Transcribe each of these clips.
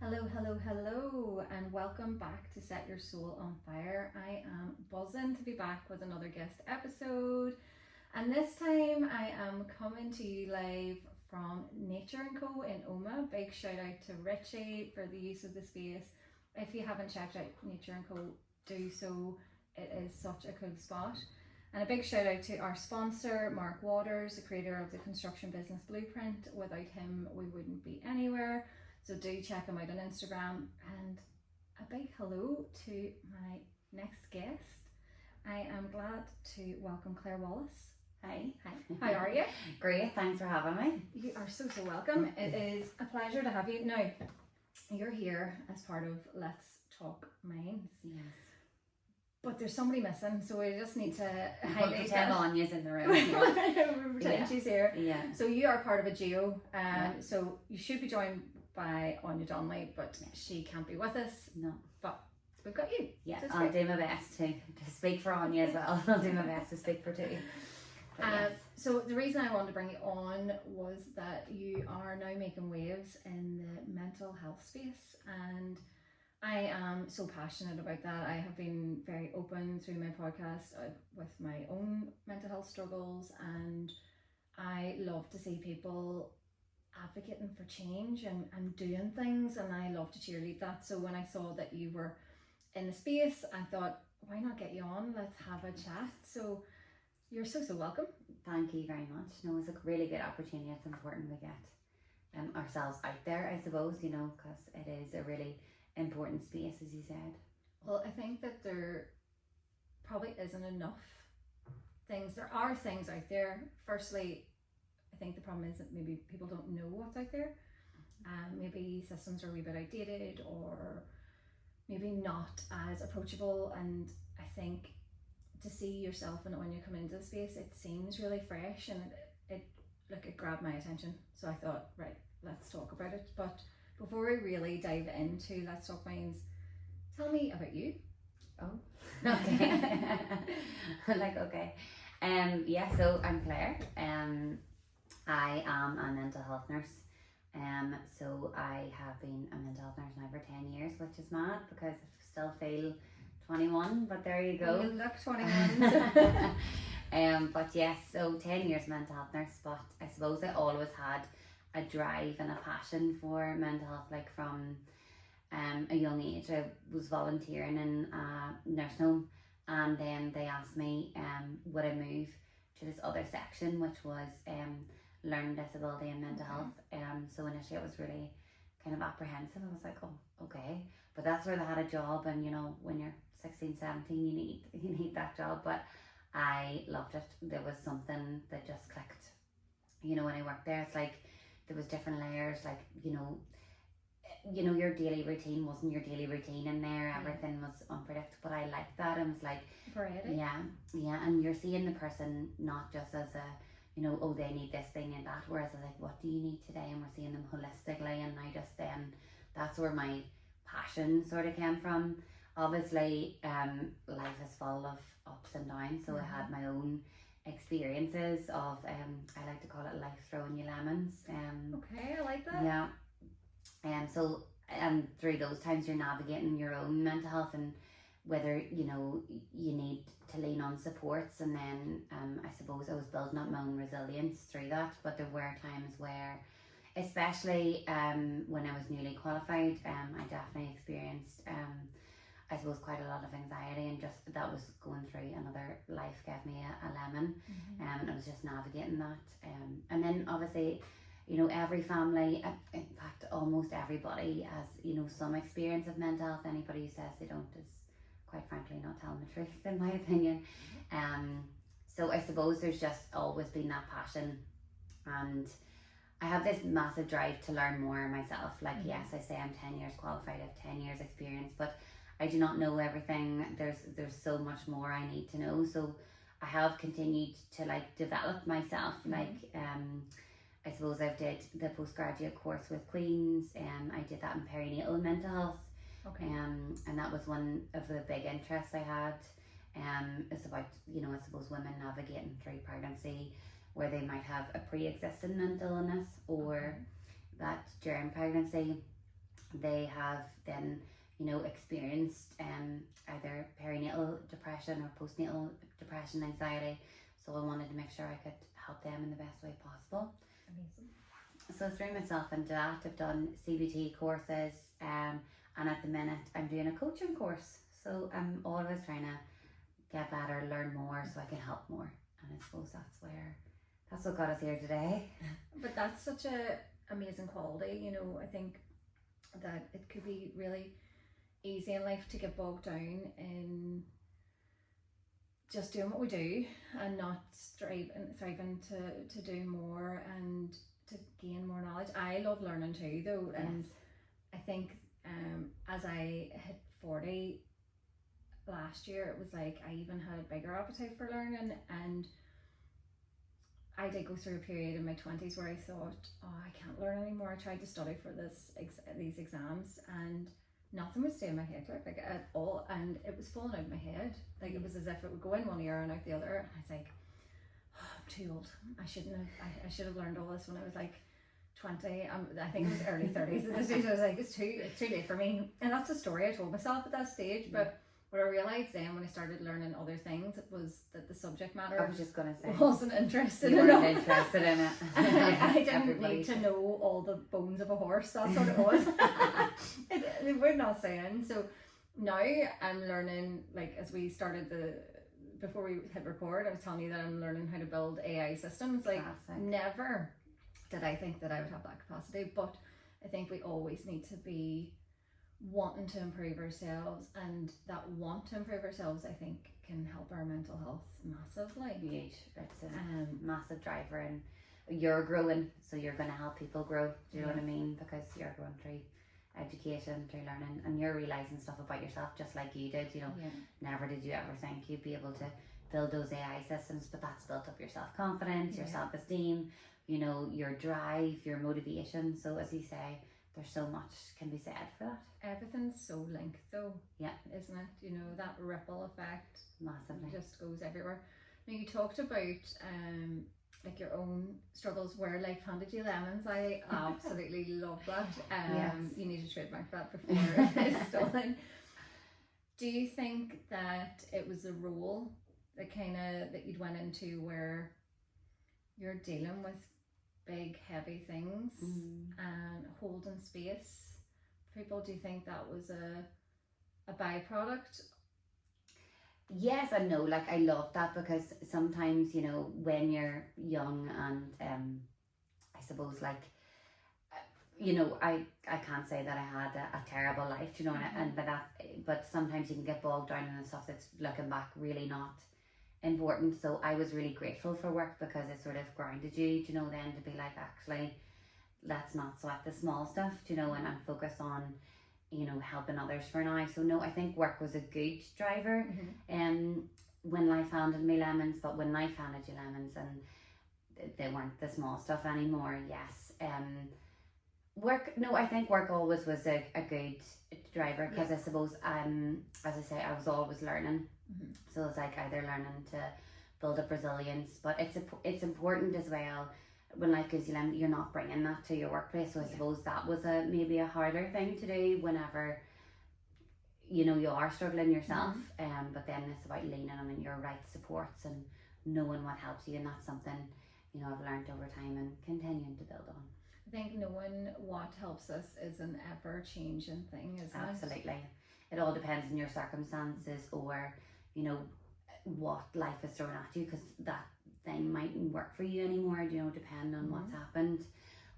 Hello, hello, hello, and welcome back to Set Your Soul on Fire. I am buzzing to be back with another guest episode, and this time I am coming to you live from Nature & Co in Oma. Big shout out to Richie for the use of the space. If you haven't checked out Nature & Co, do so. It is such a cool spot. And a big shout out to our sponsor, Mark Waters, the creator of the construction business Blueprint. Without him, we wouldn't be anywhere. So do check him out on Instagram. And a big hello to my next guest. I am glad to welcome Claire Wallace. Hi. How are you? Great, thanks for having me. You are so welcome. It is a pleasure to have you. Now, you're here as part of Let's Talk Minds. Yes. But there's somebody missing, so we just need to highlight that. Áine's in the room. We pretend she's here. Yeah. So you are part of a duo, so you should be joined by Áine Donnelly, but she can't be with us. No. But we've got you. Yeah, so I'll do my best to speak for Áine as well. I'll do my best to speak for two. Yes. So the reason I wanted to bring you on was that you are now making waves in the mental health space, and I am so passionate about that. I have been very open through my podcast with my own mental health struggles, and I love to see people advocating for change and doing things, and I love to cheerlead that. So when I saw that you were in the space, I thought, why not get you on? Let's have a chat. So you're so welcome. Thank you very much. No, it's a really good opportunity. It's important we get ourselves out there, I suppose, because it is a really important space, as you said. Well, I think that there probably isn't enough things. There are things out there. Firstly, I think the problem is that maybe people don't know what's out there. Maybe systems are a wee bit outdated, or maybe not as approachable. And I think to see yourself and Áine come into the space, it seems really fresh, and it grabbed my attention. So I thought, right, let's talk about it. But before we really dive into Let's Talk Minds, tell me about you. Oh, okay. Okay. Yeah, so I'm Claire. I am a mental health nurse. So I have been a mental health nurse now for 10 years, which is mad because I still feel 21, but there you go. You look 21. But yes, so 10 years mental health nurse, but I suppose I always had a drive and a passion for mental health, like from a young age. I was volunteering in a nursing home, and then they asked me would I move to this other section, which was learning disability and mental health. So initially I was really kind of apprehensive. I was like, oh, okay, but that's where they had a job, and when you're 16, 17, you need that job. But I loved it. There was something that just clicked. When I worked there, it's like there was different layers, like your daily routine wasn't your daily routine in there. Everything was unpredictable. I liked that. I was like, variety. Yeah, and you're seeing the person not just as a oh, they need this thing and that, whereas I was like, what do you need today? And we're seeing them holistically, and I just that's where my passion sort of came from. Obviously, life is full of ups and downs, so I had my own experiences of I like to call it life throwing you lemons. Okay, I like that. Yeah. So through those times you're navigating your own mental health, and whether you need to lean on supports, and then I suppose I was building up my own resilience through that. But there were times where, especially when I was newly qualified, I definitely experienced I suppose quite a lot of anxiety, and just that was going through another life gave me a lemon. And I was just navigating that, and then obviously every family, in fact almost everybody has some experience of mental health. Anybody who says they don't is quite frankly not telling the truth, in my opinion. So I suppose there's just always been that passion, and I have this massive drive to learn more myself. Like yes, I say I'm 10 years qualified, I have 10 years experience, but I do not know everything. There's so much more I need to know. So I have continued to develop myself. I suppose I've did the postgraduate course with Queen's, and I did that in perinatal mental health. Okay. And that was one of the big interests I had. It's about I suppose women navigating through pregnancy, where they might have a pre-existing mental illness, or that during pregnancy they have then, you know, experienced either perinatal depression or postnatal depression, anxiety. So I wanted to make sure I could help them in the best way possible. Amazing. So through myself and that, I've done CBT courses, and at the minute I'm doing a coaching course. So I'm always trying to get better, learn more, so I can help more. And I suppose that's what got us here today. But that's such a amazing quality, you know. I think that it could be really easy in life to get bogged down in just doing what we do and not thriving to do more and to gain more knowledge. I love learning too, though, and I think as I hit 40 last year, it was like I even had a bigger appetite for learning, and I did go through a period in my 20s where I thought, oh, I can't learn anymore. I tried to study for these exams, and nothing would stay in my head like at all, and it was falling out of my head. Like it was as if it would go in one ear and out the other, and I was like, oh, I'm too old. I should have learned all this when I was like 20. I think it was early 30s at this stage. I was like, it's too late for me, and that's the story I told myself at that stage. But what I realized then when I started learning other things was that the subject matter, I was just gonna say, wasn't interested you in weren't it. interested in it. I didn't need to know all the bones of a horse. That's what it was. We're not saying. So now I'm learning, like as we started before we hit record, I was telling you that I'm learning how to build AI systems. Like never did I think that I would have that capacity, but I think we always need to be wanting to improve ourselves, and that want to improve ourselves, I think, can help our mental health massively. Huge. It's a massive driver, and you're growing, so you're going to help people grow. Do you know what I mean? Because you're going through education, through learning, and you're realizing stuff about yourself just like you did. You know, never did you ever think you'd be able to build those AI systems, but that's built up your self-confidence, your self-esteem, you know, your drive, your motivation. So as you say, there's so much can be said for that. Everything's so linked though, isn't it? You know, that ripple effect massively just goes everywhere. Now you talked about like your own struggles where life handed you lemons. I absolutely love that. You need to trademark that before it's stolen. Do you think that it was a role that you'd went into where you're dealing with big heavy things and holding space for people? Do you think that was a byproduct? Yes and no. Like I love that, because sometimes, you know, when you're young and I suppose like you know, I can't say that I had a terrible life, you know, but sometimes you can get bogged down in the stuff that's looking back really not important. So I was really grateful for work because it sort of grounded you, you know, then to be like, actually, let's not sweat the small stuff, you know, and focus on, you know, helping others for now. So no, I think work was a good driver when life handed me lemons, but when life handed you lemons and they weren't the small stuff anymore, yes. I think work always was a good driver, because I suppose as I say, I was always learning. So it's like either learning to build up resilience, but it's important as well when life gives you lemons, you're not bringing that to your workplace. So I suppose that was maybe a harder thing to do whenever, you know, you are struggling yourself. But then it's about leaning on your right supports and knowing what helps you, and that's something, you know, I've learned over time and continuing to build on. I think knowing what helps us is an ever-changing thing, isn't it? Absolutely. It all depends on your circumstances, or, you know, what life is throwing at you, because that thing mightn't work for you anymore, you know, depending on what's happened.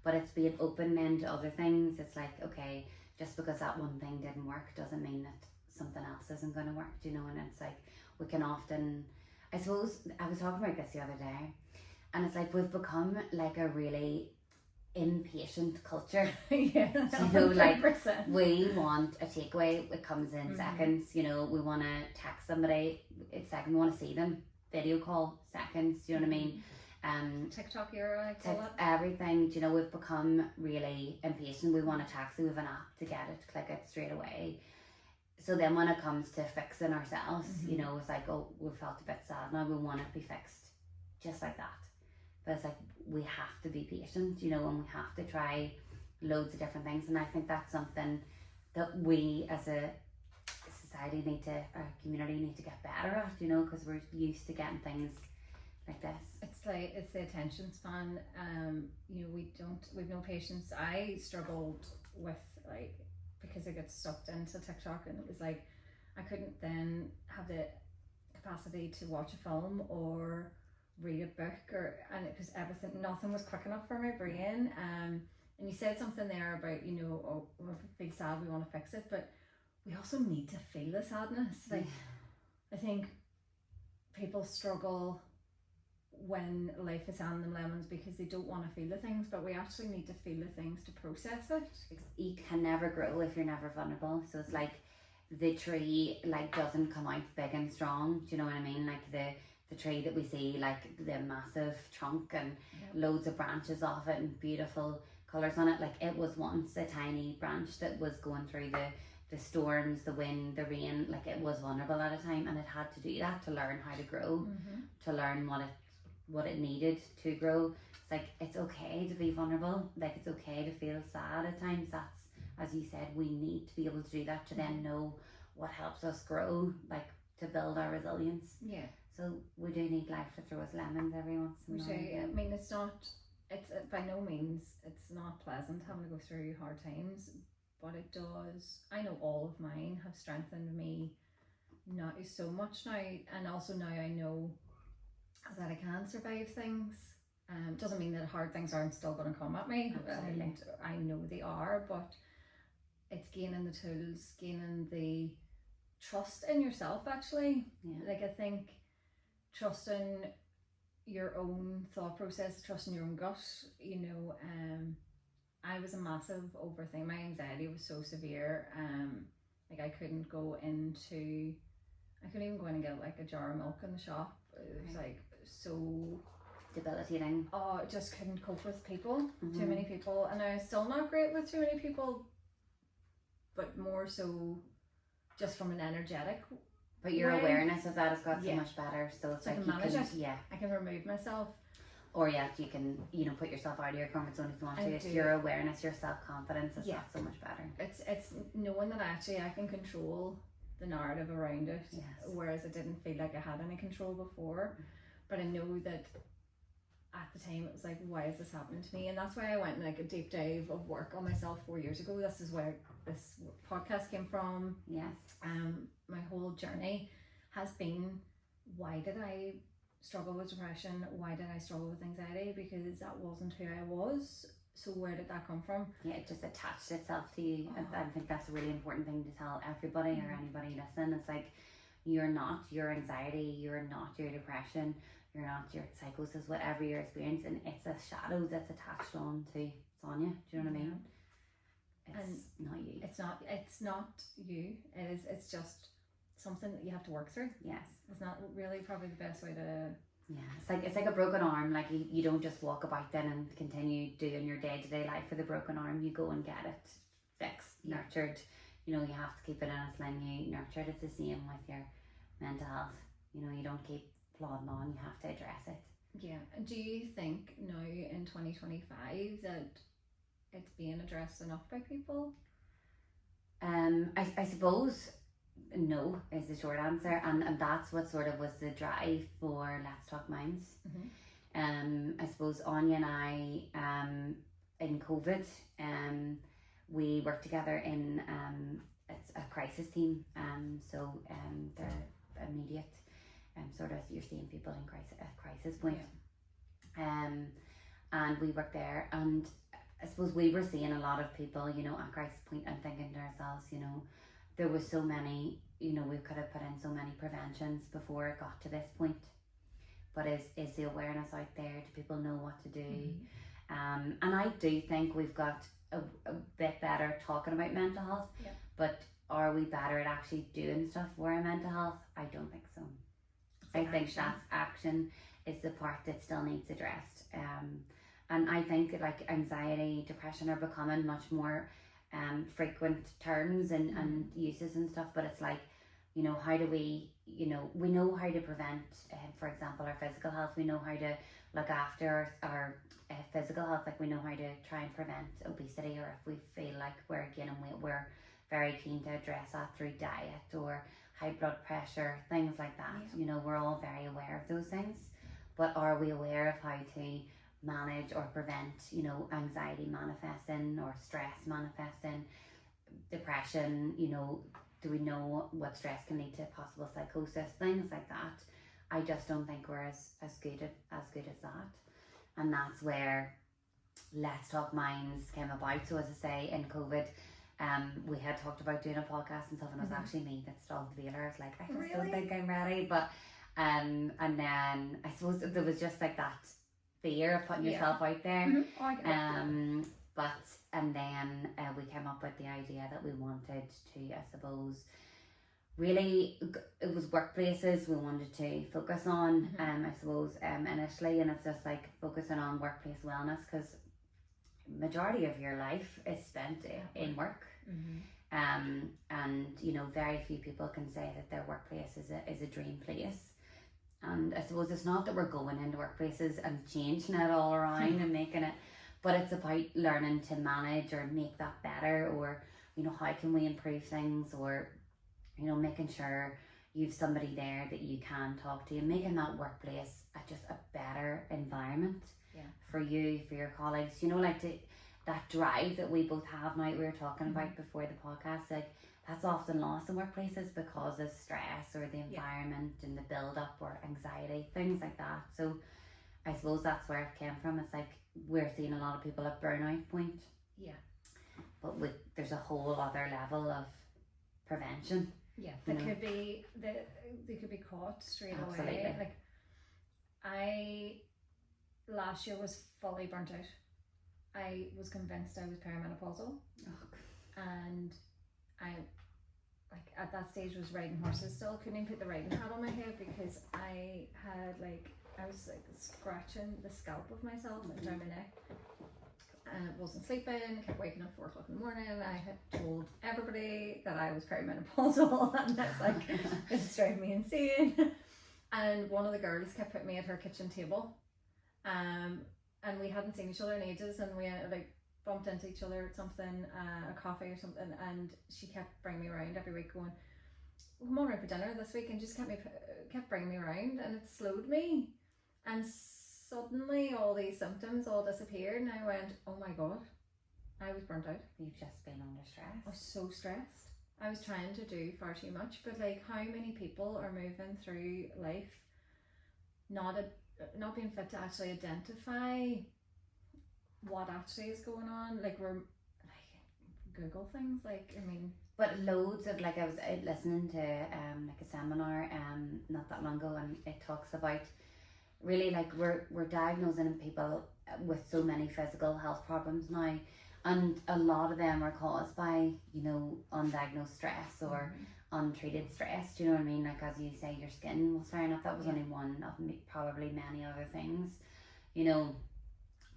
But it's being open then to other things. It's like, okay, just because that one thing didn't work doesn't mean that something else isn't going to work, you know. And it's like, we can often, I suppose, I was talking about this the other day, and it's like we've become like a really impatient culture. You know, like we want a takeaway, it comes in seconds, you know. We want to text somebody, it's second, we want to see them, video call, seconds, you know what I mean? TikTok era, I call it. Everything, you know, we've become really impatient. We want a taxi, we have an app to get it, click it straight away. So then when it comes to fixing ourselves, you know, it's like, oh, we felt a bit sad now, we want it to be fixed just like that. But it's like, we have to be patient, you know, and we have to try loads of different things, and I think that's something that we as a society our community need to get better at, you know, because we're used to getting things like this. It's the attention span. You know, we've no patience. I struggled with, like, because I got sucked into TikTok, and it was like I couldn't then have the capacity to watch a film or read a book, and it was nothing was quick enough for my brain. And you said something there about, you know, oh, we're big sad, we want to fix it, but we also need to feel the sadness. Like, I think people struggle when life is handing them lemons because they don't want to feel the things, but we actually need to feel the things to process it. You can never grow if you're never vulnerable. So it's like the tree, like, doesn't come out big and strong. Do you know what I mean? Like the tree that we see, like the massive trunk and loads of branches off it and beautiful colours on it. Like, it was once a tiny branch that was going through the storms, the wind, the rain. Like, it was vulnerable at a time, and it had to do that to learn how to grow, to learn what it needed to grow. It's like, it's okay to be vulnerable. Like, it's okay to feel sad at times. That's, as you said, we need to be able to do that to then know what helps us grow, like, to build our resilience. Yeah. So we do need life to throw us lemons every once in a while. I mean, it's by no means, it's not pleasant having to go through hard times, but it does. I know all of mine have strengthened me not so much now, and also now I know that I can survive things. Doesn't mean that hard things aren't still going to come at me. Absolutely. I know they are, but it's gaining the tools, gaining the trust in yourself, actually. Yeah. Like, I think trusting your own thought process, trusting your own gut, you know. I was a massive overthinker. My anxiety was so severe. Like, I couldn't even go in and get, like, a jar of milk in the shop. It was like so debilitating. Oh, I just couldn't cope with people, too many people, and I'm still not great with too many people, but more so just from an energetic. But your way. awareness of that has got so much better. So it's I like can you manage can, it. I can remove myself. Or you can, you know, put yourself out of your comfort zone if you want to. It's your awareness, your self-confidence is that so much better. It's knowing that actually I can control the narrative around it, whereas I didn't feel like I had any control before. But I know that at the time it was like, why is this happening to me? And that's why I went in, like, a deep dive of work on myself 4 years ago. This is where this podcast came from. Yes. My whole journey has been, why did I struggle with depression? Why did I struggle with anxiety? Because that wasn't who I was. So where did that come from? Yeah, it just attached itself to you. I think that's a really important thing to tell everybody or anybody listening. It's like, you're not your anxiety, you're not your depression, you're not your psychosis, whatever you're experiencing. It's a shadow that's attached on to Sonia. Do you know what I mean? It's not you. It's not you. It's just something that you have to work through. Yes. It's not really probably the best way to. Yeah, it's like a broken arm. Like, you don't just walk about then and continue doing your day-to-day life with a broken arm. You go and get it fixed, nurtured. You know, you have to keep it in a sling. You nurture it. It's the same with your mental health. You know, you don't keep plodding on. You have to address it. Yeah. And do you think now in 2025 that it's being addressed enough by people? I suppose no is the short answer, and that's what sort of was the drive for Let's Talk Minds. I suppose Áine and I, in COVID, we worked together in it's a crisis team. So they're immediate, sort of, you're seeing people in crisis point. And we worked there, and I suppose we were seeing a lot of people, you know, at crisis point, and thinking to ourselves, you know, there was so many, you know, we could have put in so many preventions before it got to this point. But is the awareness out there? Do people know what to do? And I do think we've got a bit better talking about mental health, but are we better at actually doing stuff for our mental health? I don't think so. I think that's action is the part that still needs addressed. And I think, like, anxiety, depression are becoming much more frequent terms and uses and stuff, but it's like, you know, how do we, you know, we know how to prevent, for example, our physical health. We know how to look after our physical health. Like we know how to try and prevent obesity, or if we feel like we're gaining weight, we're very keen to address that through diet or high blood pressure, things like that. Yeah. You know, we're all very aware of those things, but are we aware of how to manage or prevent, you know, anxiety manifesting or stress manifesting, depression? You know, do we know what stress can lead to possible psychosis, things like that? I just don't think we're as good as that. And that's where Let's Talk Minds came about. So as I say, in COVID, we had talked about doing a podcast and stuff, and it was actually me that stalled the dealer. I was like, I just don't think I'm ready. But and then I suppose there was just like that fear of putting yourself out there. Oh, I get that. But and then we came up with the idea that we wanted to, I suppose, really, it was workplaces we wanted to focus on, I suppose, initially, and it's just like focusing on workplace wellness, because majority of your life is spent in work. And you know, very few people can say that their workplace is a dream place. And I suppose it's not that we're going into workplaces and changing it all around and making it, but it's about learning to manage or make that better, or, you know, how can we improve things, or, you know, making sure you've somebody there that you can talk to, and making that workplace just a better environment for you, for your colleagues. You know, like that drive that we both have now, we were talking about before the podcast, like that's often lost in workplaces because of stress or the environment and the build up or anxiety, things like that. So I suppose that's where it came from. It's like we're seeing a lot of people at burnout point. But there's a whole other level of prevention. They could be caught straight away. Like I last year was fully burnt out. I was convinced I was perimenopausal, and I, like, at that stage was riding horses still. Couldn't even put the riding hat on my head because I was like scratching the scalp of myself and down my neck. And I wasn't sleeping, kept waking up 4 o'clock in the morning. I had told everybody that I was perimenopausal, and that's like, it's driving me insane. And one of the girls kept putting me at her kitchen table, and we hadn't seen each other in ages, and we like bumped into each other at something, a coffee or something, and she kept bringing me around every week, going, "Come on around for dinner this week," and just kept bringing me around, and it slowed me, and suddenly all these symptoms all disappeared, and I went, oh my god, I was burnt out. You've just been under stress. I was so stressed. I was trying to do far too much, but like, how many people are moving through life not being fit to actually identify what actually is going on? Like, we're like Google things, like, I mean, but loads of, like, I was listening to like a seminar not that long ago, and it talks about really, like, we're diagnosing people with so many physical health problems now, and a lot of them are caused by, you know, undiagnosed stress or untreated stress. Do you know what I mean? Like, as you say, your skin was flaring up. That was only one of probably many other things. You know,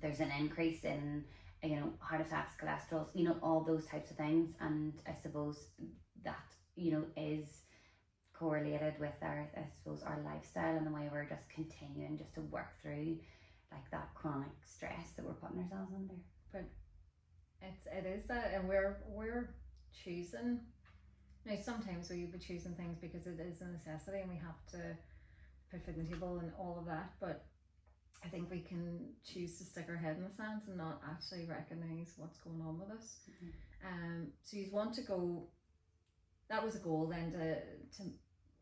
there's an increase in, you know, heart attacks, cholesterol, you know, all those types of things. And I suppose that, you know, is correlated with our, I suppose, our lifestyle and the way we're just continuing just to work through like that chronic stress that we're putting ourselves under. But it is that, and we're choosing. Now, sometimes we be choosing things because it is a necessity and we have to put food on the table and all of that, but I think we can choose to stick our head in the sand and not actually recognise what's going on with us. So you want to go, that was a goal then, to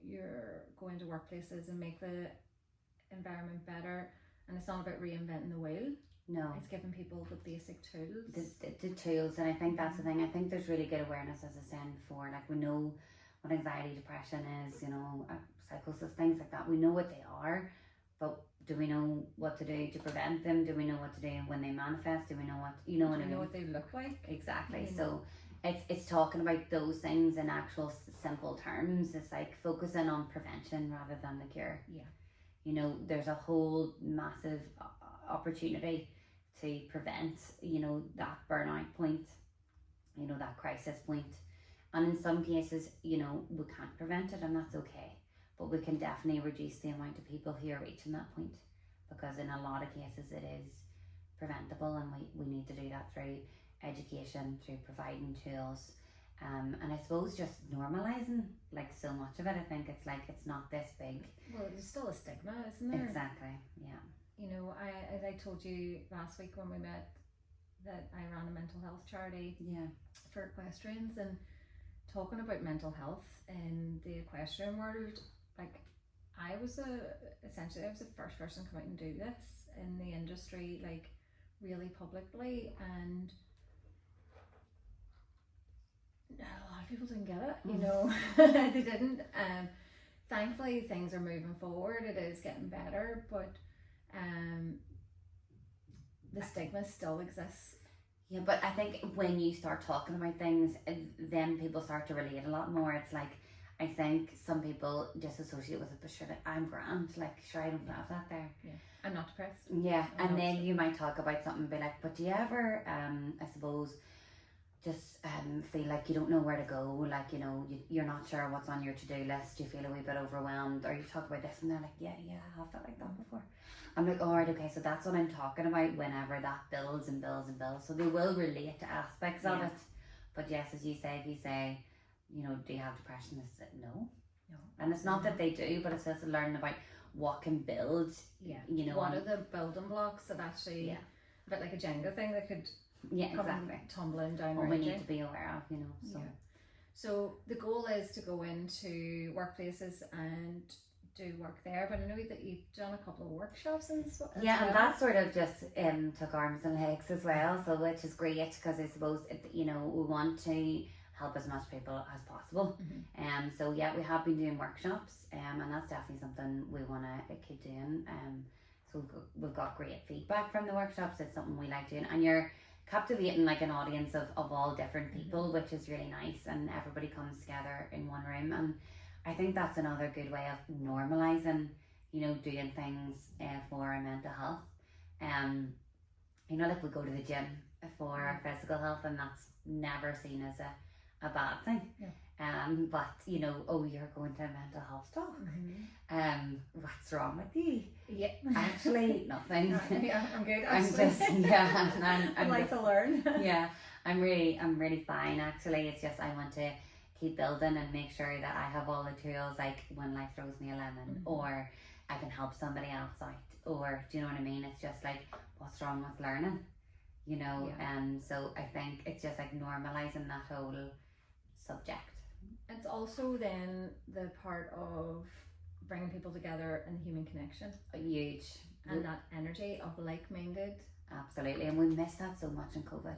you're going to workplaces and make the environment better, and it's not about reinventing the wheel. No, it's giving people the basic tools. The tools, and I think that's the thing. I think there's really good awareness, as I said before. Like, we know what anxiety, depression is, you know, psychosis, things like that. We know what they are, but do we know what to do to prevent them? Do we know what to do when they manifest? Do we know what, you know what I mean? Do we know what they look like? Exactly. So it's talking about those things in actual simple terms. It's like focusing on prevention rather than the cure. Yeah. You know, there's a whole massive opportunity to prevent, you know, that burnout point, you know, that crisis point. And in some cases, you know, we can't prevent it, and that's okay. But we can definitely reduce the amount of people who are reaching that point, because in a lot of cases it is preventable, and we need to do that through education, through providing tools, and I suppose just normalizing like so much of it. I think it's like it's not this big. Well, there's still a stigma, isn't there? Exactly. Yeah. You know, I as I told you last week when we met, that I ran a mental health charity for equestrians, and talking about mental health in the equestrian world, like I was essentially the first person to come out and do this in the industry, like really publicly, and a lot of people didn't get it, you know. They didn't. Thankfully things are moving forward, it is getting better, but the stigma still exists. Yeah, but I think when you start talking about things, then people start to relate a lot more. It's like, I think some people disassociate with it, but sure, like, I'm grand, like, sure, I don't have that there. Yeah, I'm not depressed. Yeah, and then you might talk about something and be like, but do you ever, I suppose, just feel like you don't know where to go, like, you know, you're not sure what's on your to-do list, you feel a wee bit overwhelmed, or you talk about this and they're like, yeah, I have felt like that before. I'm like, alright, okay, so that's what I'm talking about whenever that builds and builds and builds. So they will relate to aspects of it. But yes, as you say, if you say, you know, do you have depression? It's no. And it's not that they do, but it's just learning about what can build. Yeah. You know, what are the building blocks that actually, a bit like a Jenga thing that could come tumbling down. What we need to be aware of, you know. So. Yeah. So the goal is to go into workplaces and do work there, but I know that you've done a couple of workshops and stuff. And that sort of just took arms and legs as well, so which is great, because I suppose you know, we want to help as much people as possible. So we have been doing workshops, and that's definitely something we want to keep doing. So we've got great feedback from the workshops. It's something we like doing, and you're captivating like an audience of all different people, which is really nice, and everybody comes together in one room. And I think that's another good way of normalizing, you know, doing things for our mental health. You know, like we go to the gym for our physical health, and that's never seen as a bad thing. But you know, oh, you're going to a mental health talk. What's wrong with you? Actually, nothing. I'm good. I'm just I'd like to learn. I'm really fine. Actually, it's just I want to keep building and make sure that I have all the tools, like when life throws me a lemon, or I can help somebody else out, or do you know what I mean? It's just like, what's wrong with learning, you know? And so I think it's just like normalizing that whole subject. It's also then the part of bringing people together and the human connection. Huge. And that energy of like-minded. Absolutely, and we missed that so much in COVID.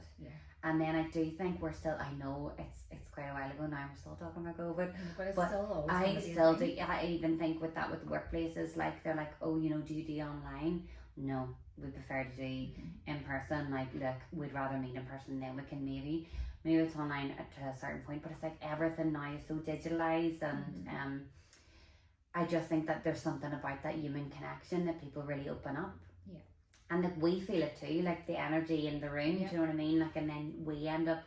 And then I do think we're still, I know it's quite a while ago now, we're still talking about COVID, but still I still do, I even think with workplaces, like they're like, oh, you know, do you do online? No, we prefer to do in person. Like, look, we'd rather meet in person, then we can maybe it's online to a certain point, but it's like everything now is so digitalized, and I just think that there's something about that human connection that people really open up. And like we feel it too, like the energy in the room, do you know what I mean? Like, and then we end up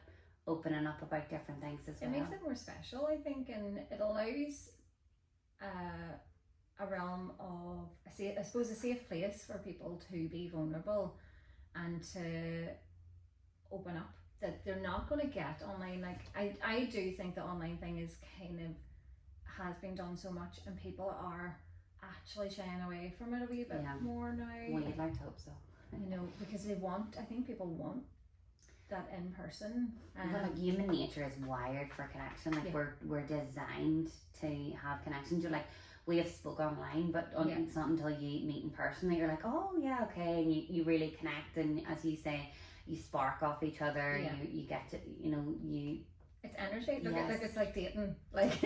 opening up about different things as well. It makes it more special, I think, and it allows a realm of, I suppose, a safe place for people to be vulnerable and to open up, that they're not going to get online. Like, I do think the online thing is kind of, has been done so much, and people are actually shying away from it a wee bit more now. Well, you'd like to hope so. You know, because I think people want that in person. Well, like human nature is wired for connection. Like we're designed to have connections. You're like, we have spoke online, but it's not until you meet in person that you're like, oh yeah, okay, and you really connect, and as you say, you spark off each other. You get to, you know, it's energy. Like it's like dating. Like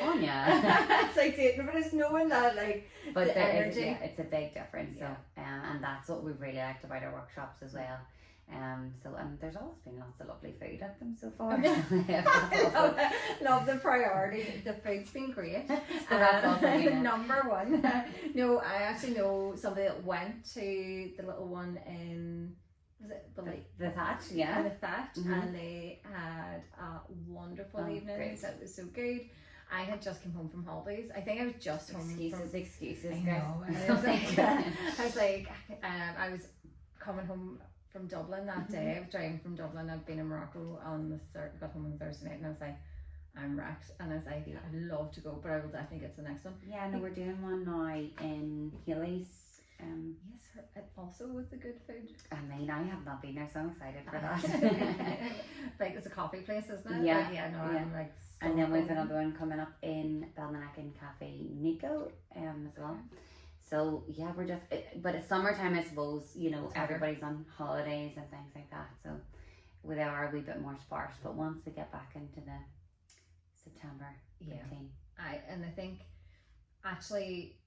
oh yeah. It's like dating, but it's knowing that, like, but the energy. It's a big difference. So and that's what we really liked about our workshops as well. So, and there's always been lots of lovely food at them so far. Love the priorities. The food's been great. So that's also number one. No, I actually know somebody that went to the little one in, was it the Thatch? The Thatch, and they had a wonderful evening. It was so good. I had just come home from holidays. I think I was just home from... Excuses. I know. I was like, I was coming home from Dublin that day. I was driving from Dublin. I'd been in Morocco on got home on Thursday night, and I was like, I'm wrecked. And I was like, I'd love to go, but I will definitely get to the next one. Yeah, no, we're doing one now in Healy's. Yes, also with the good food. I mean, I have not been there, so I'm excited for that. Like, it's a coffee place, isn't it? Yeah. Like, yeah, no, yeah. I'm like... And then we've another one coming up in Balmanack in Cafe Nico as well. Okay. So yeah, we're just, but it's summertime, I suppose, you know, It's harder. everybody's on holidays and things like that. So we are a wee bit more sparse, but once we get back into the September routine. And I think, actually,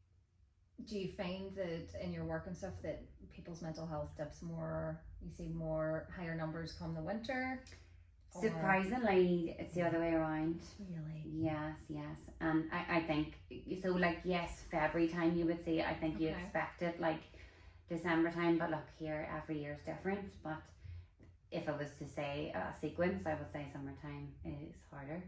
do you find that in your work and stuff that people's mental health dips more, you see more higher numbers come the winter? Or... Surprisingly, it's the other way around. Really? Yes. And I think, so like, yes, February time you would say, I think you expect it like December time, but look, here every year is different. But if I was to say a sequence, I would say summertime is harder.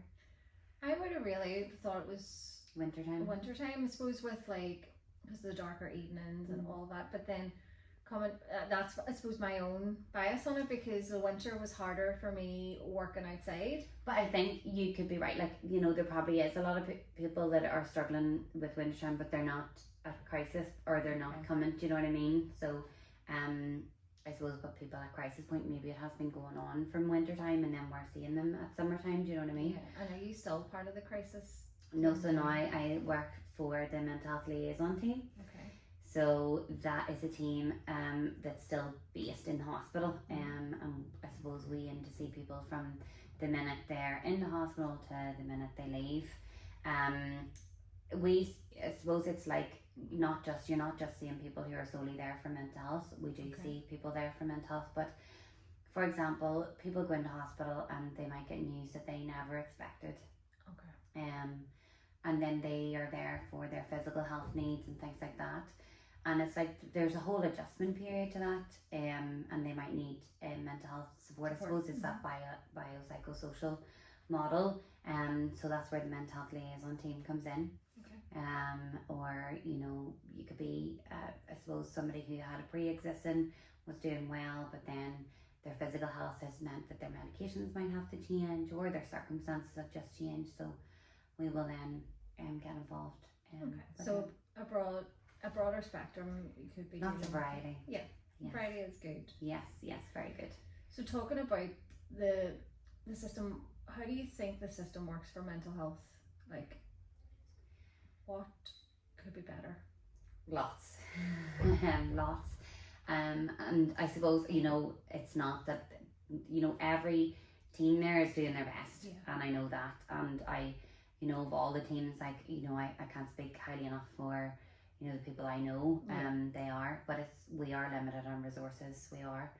I would have really thought it was wintertime, I suppose, with like, because of the darker evenings and all that. But then that's, I suppose, my own bias on it, because the winter was harder for me working outside. But I think you could be right, like, you know, there probably is a lot of people that are struggling with wintertime, but they're not at a crisis, or they're not coming, do you know what I mean? So I suppose, but people at crisis point, maybe it has been going on from wintertime, and then we're seeing them at summertime, do you know what I mean? Yeah. And are you still part of the crisis? No, so now I work for the mental health liaison team. Okay. So that is a team that's still based in hospital, and I suppose we aim to see people from the minute they're in the hospital to the minute they leave. I suppose it's like, you're not just seeing people who are solely there for mental health. We do see people there for mental health, but for example, people go into hospital and they might get news that they never expected. Okay. And then they are there for their physical health needs and things like that. And it's like there's a whole adjustment period to that, and they might need mental health support. I suppose it's that biopsychosocial model, so that's where the mental health liaison team comes in. Okay. Or, you know, you could be, I suppose, somebody who had a pre-existing, was doing well, but then their physical health has meant that their medications might have to change, or their circumstances have just changed. So we will then get involved. So a broader spectrum, you could be lots of variety. Yeah, yes. Variety is good. Yes, very good. So talking about the system, how do you think the system works for mental health? Like, what could be better? Lots. Lots. And I suppose, you know, it's not that, you know, every team there is doing their best, and I know that, and I, you know, of all the teams, like, you know, I can't speak highly enough for, you know, the people I know, they are, but we are limited on resources. We are,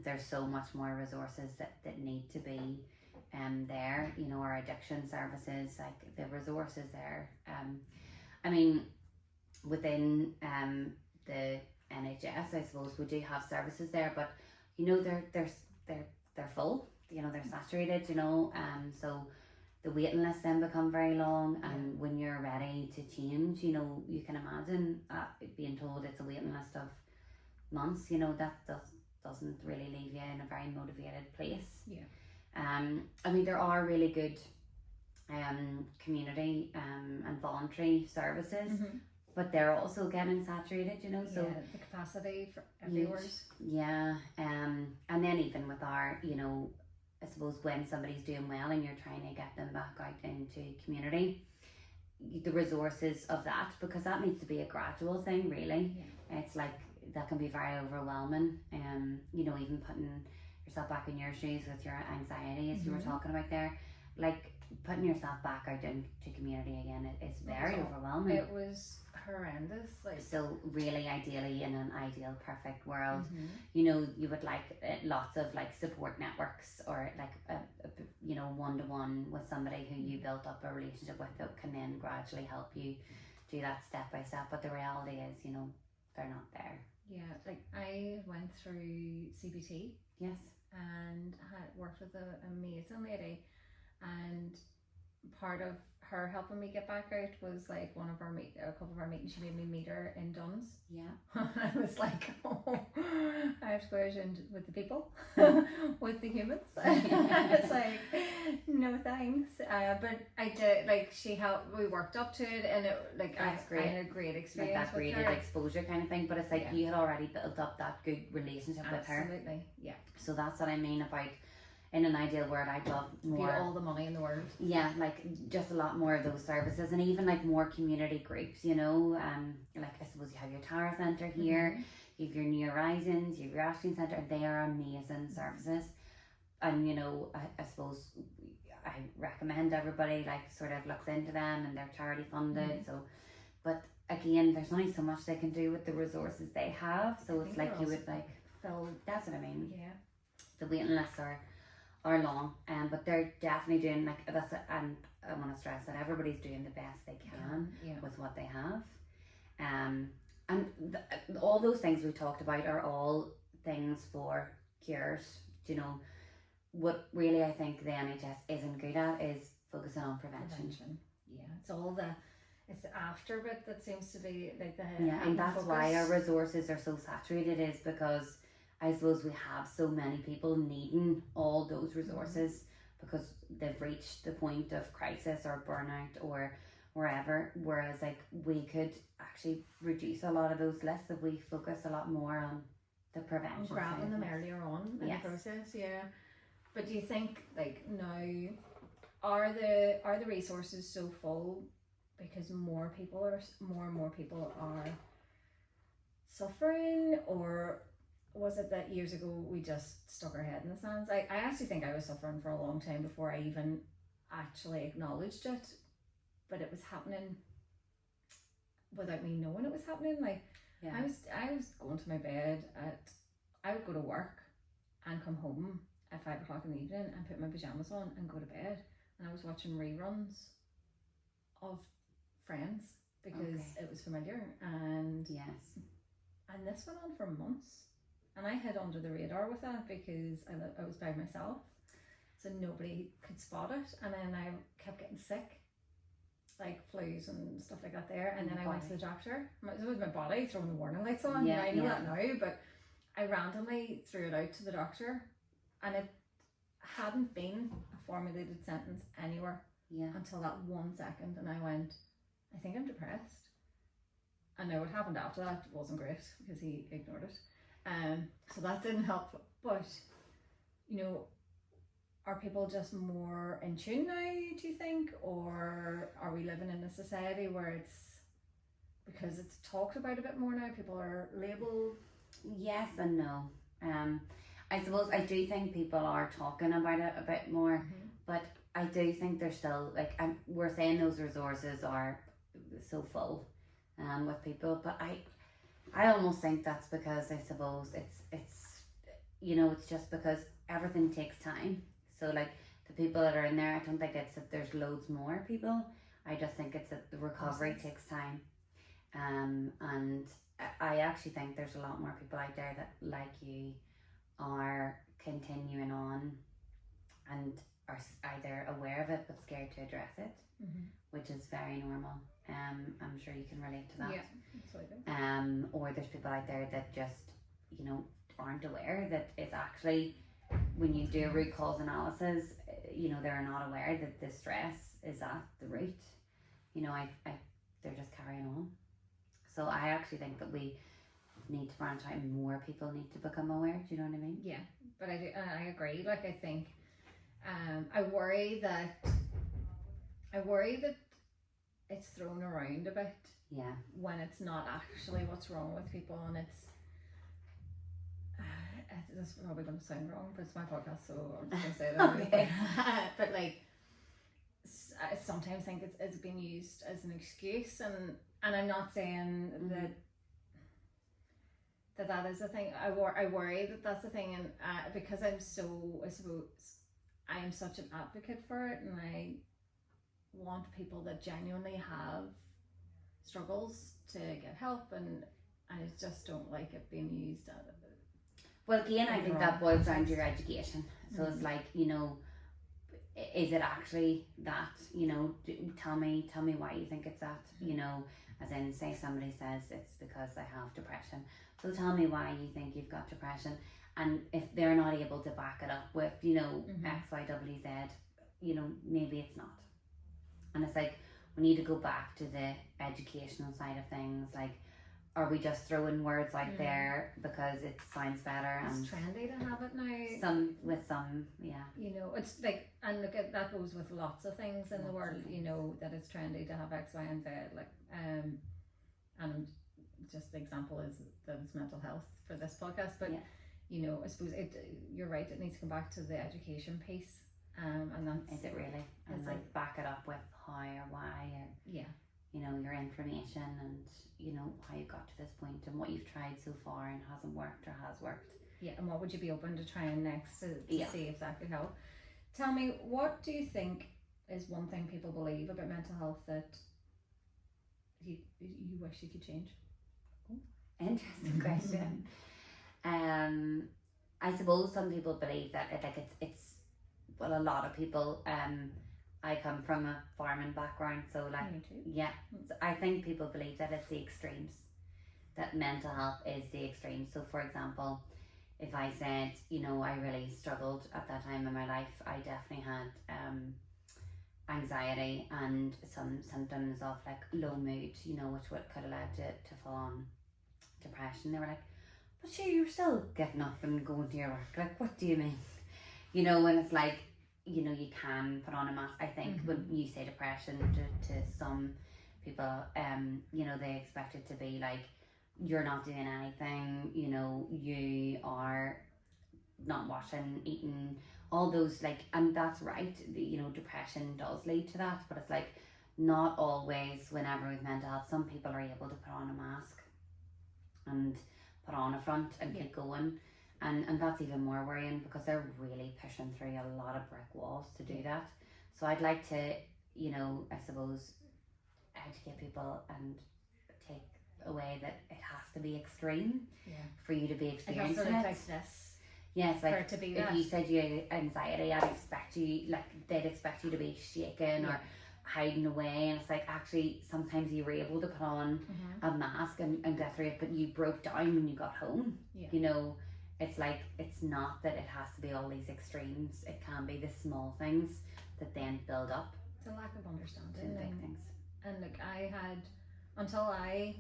there's so much more resources that need to be there, you know, our addiction services, like the resources there. I mean, within the NHS, I suppose we do have services there, but you know, they're full, you know, they're saturated, you know, so the waiting lists then become very long, and when you're ready to change, you know, you can imagine being told it's a waiting list of months, you know, that doesn't really leave you in a very motivated place. I mean, there are really good community and voluntary services, but they're also getting saturated, you know, so the capacity for everywhere. And then even with our, you know, I suppose when somebody's doing well and you're trying to get them back out into community, the resources of that, because that needs to be a gradual thing, really. It's like, that can be very overwhelming, you know, even putting yourself back in your shoes with your anxiety, as you were talking about there, like putting yourself back out into community again, it's very overwhelming. It was horrendous. Like, so really, ideally, in an ideal perfect world, you know, you would like lots of like support networks, or like a you know, one-to-one with somebody who you built up a relationship with, that can then gradually help you do that step by step. But the reality is, you know, they're not there. Like I went through CBT. Yes. And had worked with an amazing lady, and part of her helping me get back out was like a couple of our meetings. She made me meet her in Duns. Yeah. I was like, oh, I have to go out and with the people, with the humans. It's like, no thanks. But I did, like, she helped. We worked up to it, and it like That's I great. had a great experience. Like that with graded her. exposure kind of thing. But it's like Yeah. you had already built up that good relationship with her. Absolutely, yeah. So that's what I mean about, in an ideal world, I'd love more. Get all the money in the world. Yeah, like just a lot more of those services, and even like more community groups, you know. Like I suppose you have your Tara Centre here, you have your New Horizons, you have your Ashton Centre, and they are amazing services. And you know, I suppose I recommend everybody like sort of looks into them, and they're charity funded. So, but again, there's only so much they can do with the resources they have. So it's like you would like fill. That's what I mean. Yeah. The waiting lists are long, but they're definitely doing like that's and I want to stress that everybody's doing the best they can with what they have, and all those things we talked about are all things for cures. You know, what really I think the NHS isn't good at is focusing on prevention. Yeah, it's the after bit that seems to be like the and that's why our resources are so saturated, is because I suppose we have so many people needing all those resources because they've reached the point of crisis or burnout or wherever, whereas like we could actually reduce a lot of those lists if we focus a lot more on the prevention. Grabbing them earlier on in the process, yeah. But do you think like now are the resources so full because more and more people are suffering, or was it that years ago we just stuck our head in the sands? I actually think I was suffering for a long time before I even actually acknowledged it, but it was happening without me knowing it was happening. Like I was going to my bed I would go to work and come home at 5 o'clock in the evening and put my pajamas on and go to bed, and I was watching reruns of Friends because it was familiar, and this went on for months. And I hid under the radar with that because I was by myself, so nobody could spot it. And then I kept getting sick, like flus and stuff like that there. And then I went to the doctor. It was my body throwing the warning lights on. Yeah, I know that now, but I randomly threw it out to the doctor, and it hadn't been a formulated sentence anywhere until that 1 second. And I went, I think I'm depressed. And now what happened after that wasn't great because he ignored it. So that didn't help, but you know, are people just more in tune now, do you think, or are we living in a society where it's because it's talked about a bit more now, people are labelled? Yes and no. I suppose I do think people are talking about it a bit more, but I do think there's still like we're saying those resources are so full with people, but I almost think that's because I suppose it's you know, it's just because everything takes time. So like the people that are in there, I don't think it's that there's loads more people. I just think it's that the recovery takes time. And I actually think there's a lot more people out there that, like you, are continuing on and are either aware of it but scared to address it, which is very normal. I'm sure you can relate to that. Yeah, absolutely. Or there's people out there that just, you know, aren't aware that it's actually, when you do a root cause analysis, you know, they're not aware that the stress is at the root. You know, they're just carrying on. So I actually think that we need to branch out and more people need to become aware. Do you know what I mean? Yeah, but I agree. Like I think, I worry that it's thrown around a bit. Yeah. When it's not actually what's wrong with people, and it's this is probably going to sound wrong, but it's my podcast, so I'm just going to say that. Okay. But like, I sometimes think it's been used as an excuse, and I'm not saying that is a thing. I worry that that's a thing, and because I suppose I am such an advocate for it, and I want people that genuinely have struggles to get help, and I just don't like it being used as well, again, I think that boils down to your education. So it's like, you know, is it actually that, you know, tell me why you think it's that, you know, as in, say somebody says it's because I have depression, so tell me why you think you've got depression. And if they're not able to back it up with, you know, X, Y, W, Z, you know, maybe it's not. And it's like, we need to go back to the educational side of things. Like, are we just throwing words out there because it sounds better? It's and trendy to have it now. Some, yeah. You know, it's like, and look at that goes with lots of things in the world. You know, that it's trendy to have X, Y, and Z. Like, and just the example is that it's mental health for this podcast, but you know, I suppose you're right. It needs to come back to the education piece. And that's, is it really? And like back it up with how or why, or you know, your information, and you know how you got to this point and what you've tried so far and hasn't worked or has worked. Yeah, and what would you be open to trying next to see if that could help? Tell me, what do you think is one thing people believe about mental health that you wish you could change? Oh, interesting question. I suppose some people believe that it's well, a lot of people. I come from a farming background, so like, so I think people believe that it's the extremes, that mental health is the extremes. So for example, if I said, you know, I really struggled at that time in my life, I definitely had anxiety and some symptoms of like low mood, you know, which could have led to full on depression. They were like, but sure, you're still getting up and going to your work. Like, what do you mean? You know, when it's like, you know, you can put on a mask. I think when you say depression to some people, you know, they expect it to be like, you're not doing anything, you know, you are not washing, eating, all those, like, and that's right, you know, depression does lead to that, but it's like, not always. Whenever with mental health, some people are able to put on a mask and put on a front and keep going. And that's even more worrying because they're really pushing through a lot of brick walls to do that. So I'd like to, you know, I suppose, educate people and take away that it has to be extreme for you to be experiencing it. Like this. Yes, like for it to be that. If you said you had anxiety, I'd expect you, like, they'd expect you to be shaking or hiding away, and it's like, actually sometimes you were able to put on a mask and get through it, but you broke down when you got home. You know, it's like, it's not that it has to be all these extremes. It can be the small things that then build up. It's a lack of understanding. To the big things. And like, I had, until I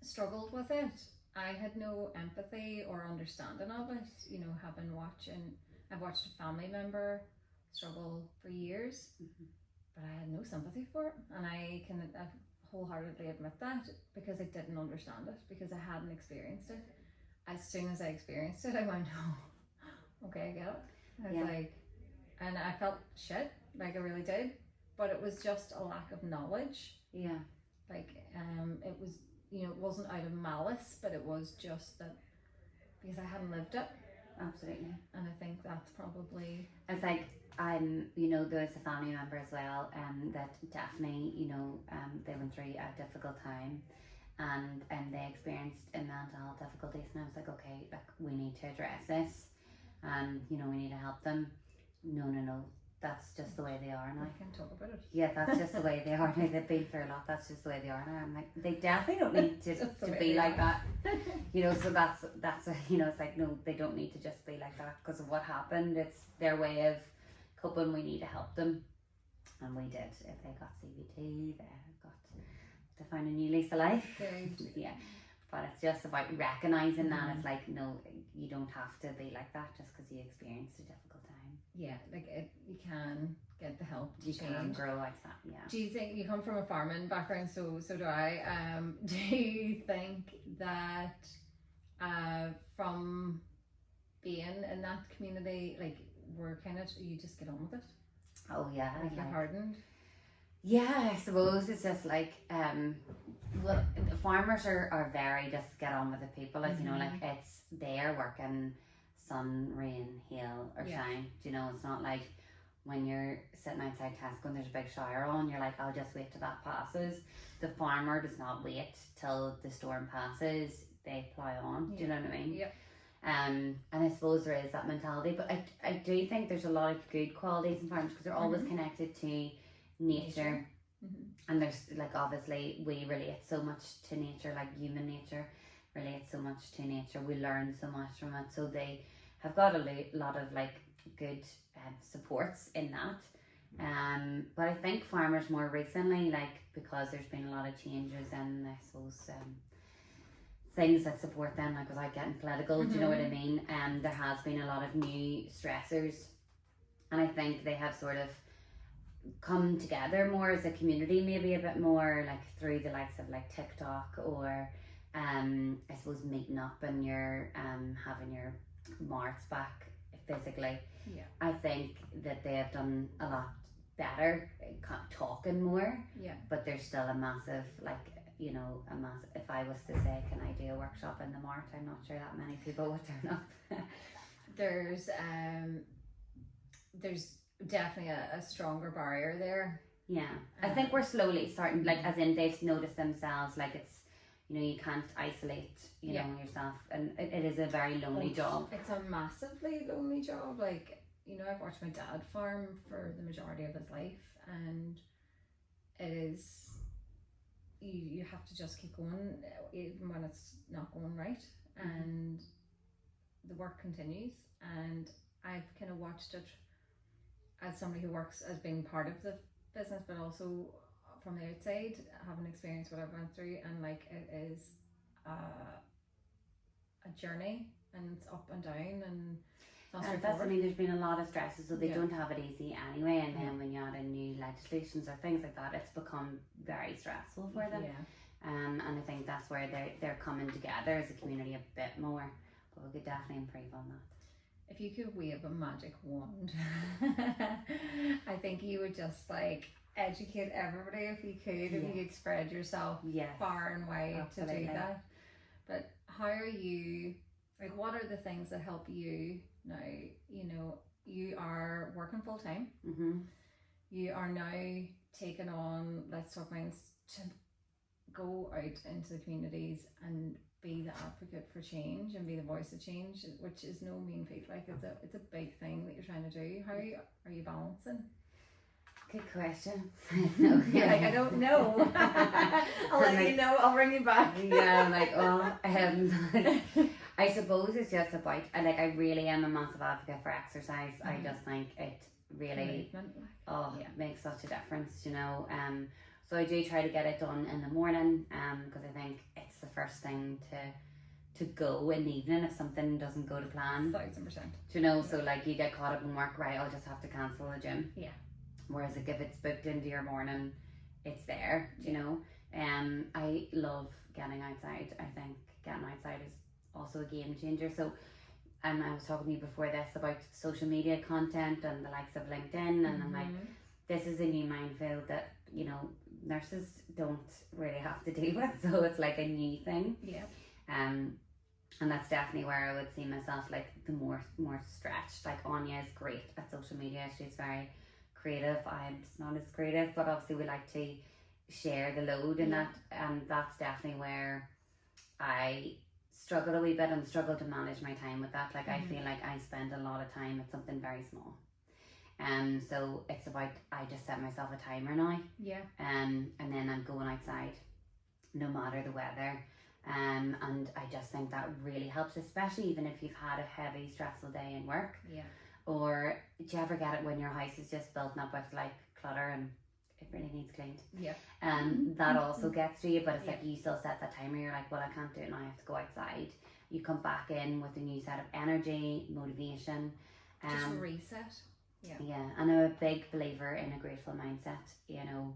struggled with it, I had no empathy or understanding of it. You know, I've watched a family member struggle for years, but I had no sympathy for it. And I wholeheartedly admit that, because I didn't understand it, because I hadn't experienced it. As soon as I experienced it, I went, oh, okay, I get it. I was like, and I felt shit, like I really did, but it was just a lack of knowledge. Yeah. Like, it was, you know, it wasn't out of malice, but it was just that because I hadn't lived it. Absolutely. And I think that's probably... It's like, you know, there's a family member as well, that definitely, you know, they went through a difficult time, and they experienced mental health difficulties, and I was like, okay, like, we need to address this, and you know, we need to help them. No, that's just the way they are now. I can't talk about it. Yeah, that's just the way they are now. They've been through a lot. That's just the way they are now. I'm like, they definitely don't need to be like that. You know, so that's you know, it's like, no, they don't need to just be like that because of what happened. It's their way of coping. We need to help them, and we did. If they got CBT, they got to find a new lease of life. Yeah, but it's just about recognising that. It's like, no, you don't have to be like that just because you experienced a difficult time. Yeah, like you can get the help to you change. Can grow like that. Yeah. Do you think, you come from a farming background, so do I, do you think that from being in that community, like, you just get on with it? Oh yeah. Like, you're hardened? Yeah, I suppose it's just like, well, the farmers are very just get on with the people, as you know, like, it's they're working sun, rain, hail or shine. Do you know, it's not like when you're sitting outside Tesco and there's a big shower on, you're like, I'll just wait till that passes. The farmer does not wait till the storm passes. They plow on. Do you know what I mean? Yep. And I suppose there is that mentality, but I do think there's a lot of good qualities in farms because they're always connected to nature. And there's like, obviously we relate so much to nature, like human nature relates so much to nature. We learn so much from it, so they have got a lot of like good supports in that. But I think farmers more recently, like, because there's been a lot of changes and I suppose things that support them, like without getting political, do you know what I mean? There has been a lot of new stressors, and I think they have sort of come together more as a community, maybe a bit more like through the likes of like TikTok or I suppose meeting up and you're having your marts back physically. Yeah. I think that they have done a lot better talking more. Yeah. But there's still a massive, like, you know, if I was to say, can I do a workshop in the mart, I'm not sure that many people would turn up. There's definitely a stronger barrier there. Yeah, I think we're slowly starting, like, as in they've noticed themselves, like, it's, you know, you can't isolate, you know, yourself, and it is a very lonely job. It's a massively lonely job. Like, you know, I've watched my dad farm for the majority of his life, and it is, you have to just keep going even when it's not going right, and the work continues. And I've kind of watched it as somebody who works as being part of the business, but also from the outside, having experienced what I've went through, and like, it is a journey, and it's up and down, and that's, I mean, there's been a lot of stresses, so they don't have it easy anyway, and then when you add in new legislations or things like that, it's become very stressful for them. And I think that's where they're coming together as a community a bit more, but we could definitely improve on that. If you could wave a magic wand, I think you would just like educate everybody if you could, if you could spread yourself far and wide to do that. But how are you, like, what are the things that help you now? You know, you are working full time. You are now taking on, let's talk minds, to go out into the communities and be the advocate for change and be the voice of change, which is no mean feat. Like, it's a big thing that you're trying to do. How are you balancing? Good question. Like, I don't know. I'll let you know. I'll bring you back. Yeah, like, I suppose it's just about, like, I really am a massive advocate for exercise. I just think it really makes such a difference, you know. So I do try to get it done in the morning, because I think it's the first thing to go in the evening if something doesn't go to plan. 1000%. You know, so like, you get caught up in work, right, I'll just have to cancel the gym. Yeah. Whereas like, if it's booked into your morning, it's there, you know. I love getting outside. I think getting outside is also a game changer. So I was talking to you before this about social media content and the likes of LinkedIn, and I'm like, this is a new minefield that, you know, nurses don't really have to deal with, so it's like a new thing. And that's definitely where I would see myself, like, the more stretched. Like, Áine is great at social media, she's very creative. I'm just not as creative, but obviously we like to share the load in that, and that's definitely where I struggle a wee bit and struggle to manage my time with that. Like, I feel like I spend a lot of time at something very small. So it's about, I just set myself a timer now. And then I'm going outside no matter the weather. And I just think that really helps, especially even if you've had a heavy, stressful day in work. Or do you ever get it when your house is just built up with like clutter and it really needs cleaned? That also gets to you, but it's like, you still set that timer, you're like, well, I can't do it now, I have to go outside. You come back in with a new set of energy, motivation. Just reset. And I'm a big believer in a grateful mindset, you know,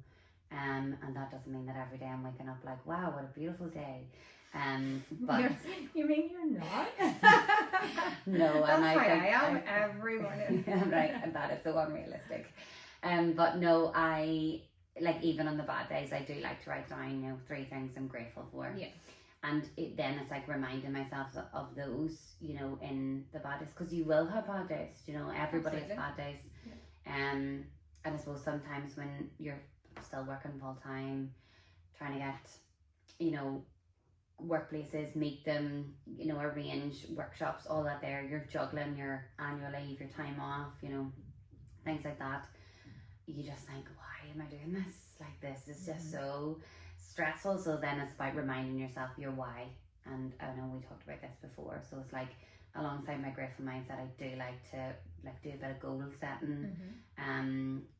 and that doesn't mean that every day I'm waking up like, wow, what a beautiful day. But you mean you're not? No, that's and I am every morning. Right, and that is so unrealistic. But no, I, like, even on the bad days, I do like to write down, you know, 3 things I'm grateful for. And then it's like reminding myself of those, you know, in the bad days, because you will have bad days, you know, everybody has bad days. And I suppose sometimes when you're still working full time, trying to get, you know, workplaces, meet them, you know, arrange workshops, all that there. You're juggling your annual leave, your time off, you know, things like that. You just think, why am I doing this? Like, this is just so stressful. So then it's about reminding yourself your why. And I know we talked about this before. So it's like, alongside my grateful mindset, I do like to do a bit of goal setting.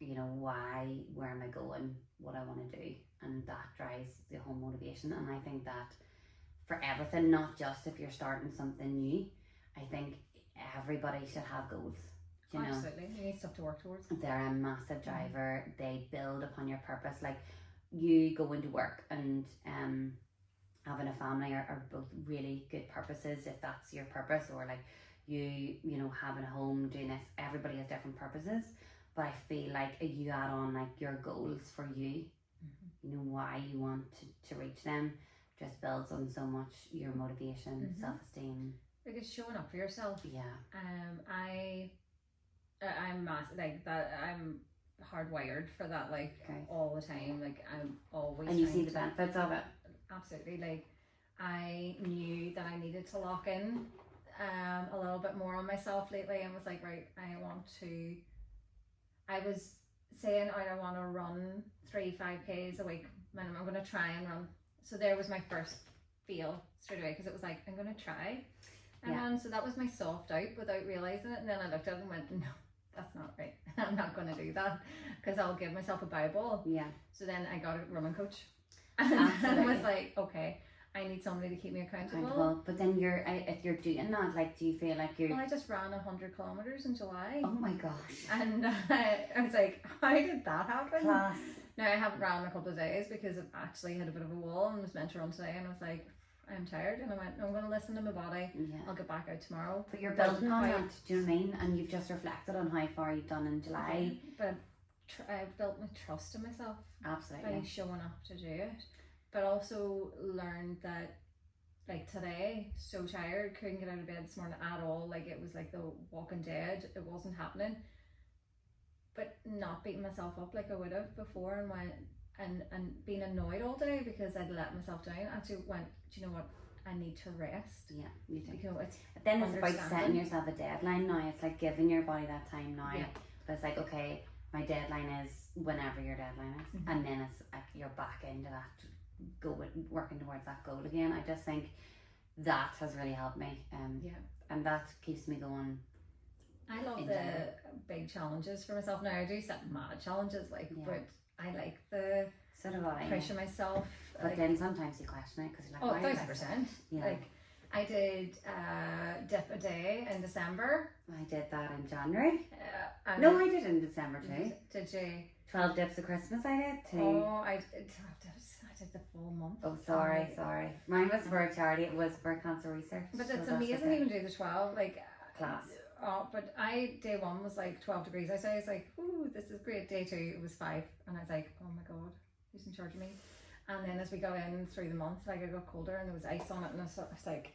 You know, why, where am I going, what I want to do, and that drives the whole motivation. And I think that for everything, not just if you're starting something new, I think everybody should have goals. You know? Absolutely, you need stuff to work towards. They're a massive driver. They build upon your purpose. Like, you go into work and having a family are both really good purposes, if that's your purpose, or like you know, having a home, doing this. Everybody has different purposes, but I feel like you add on like your goals for you, you know, why you want to reach them, just builds on so much your motivation, self-esteem. Because showing up for yourself. Yeah. I'm massive like that. I'm hardwired for that, like all the time. Like, I'm always. And you see the benefits of it. Absolutely. Like, I knew that I needed to lock in a little bit more on myself lately, and was like, right, I was saying I want to run 3 5Ks a week minimum. I'm going to try and run. So there was my first feel straight away, because it was like, I'm going to try. And so that was my soft out without realising it. And then I looked at it and went, no, that's not right. I'm not going to do that, because I'll give myself a Bible. Yeah. So then I got a running coach. And was like, okay, I need somebody to keep me accountable. But then if you're doing that, like, do you feel like you're... Well, I just ran 100 kilometres in July. Oh my gosh. And I was like, how did that happen? Class. Now, I haven't ran in a couple of days because I've actually had a bit of a wall and was meant to run today, and I was like, I'm tired, and I went, I'm going to listen to my body. I'll get back out tomorrow. But you're building on it, do you know what I mean? And you've just reflected on how far you've done in July. But I built my trust in myself. Absolutely. By showing up to do it. But also learned that, like, today, so tired, couldn't get out of bed this morning at all. Like, it was like the Walking Dead. It wasn't happening. But not beating myself up like I would have before, and went and being annoyed all day because I'd let myself down. I actually went, do you know what? I need to rest. Yeah, you do. Because it's then it's about setting yourself a deadline now. It's like giving your body that time now. Yeah. But it's like, okay, my deadline is whenever your deadline is. And then it's like you're back into that working towards that goal again. I just think that has really helped me. And that keeps me going. I love the big challenges for myself. Now, I do set mad challenges, like, but I like the pressure myself. But like, then sometimes you question it because you're like, 1,000%. Yeah. Like, I did dip a day in December. I did that in January. No, I did in December too. Did you? 12 dips of Christmas I did too. Oh, I did 12 dips. I did the full month. Oh, sorry. Mine was for a charity. It was for cancer research. But it's amazing to even do the 12. Like, class. Oh, but day 1 was like 12 degrees outside. I was like, ooh, this is great. Day 2, it was 5. And I was like, oh my God, who's in charge of me? And then as we got in through the month, like, it got colder and there was ice on it. And I was like,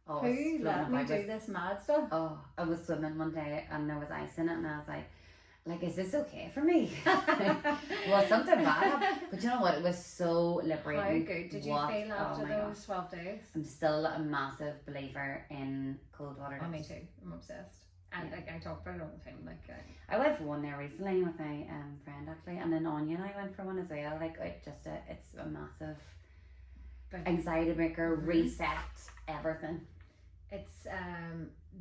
who let me do this mad stuff? Oh, I was swimming one day and there was ice in it. And I was like, is this okay for me? Well, something bad happened. But you know what? It was so liberating. How good did you feel after those 12 days? I'm still a massive believer in cold water. Oh, me too. I'm obsessed. And like, I talk about it all the time. Like, I went for one there recently with my friend actually, and then Áine and I went for one as well. Like, it's a massive anxiety breaker, reset everything. It's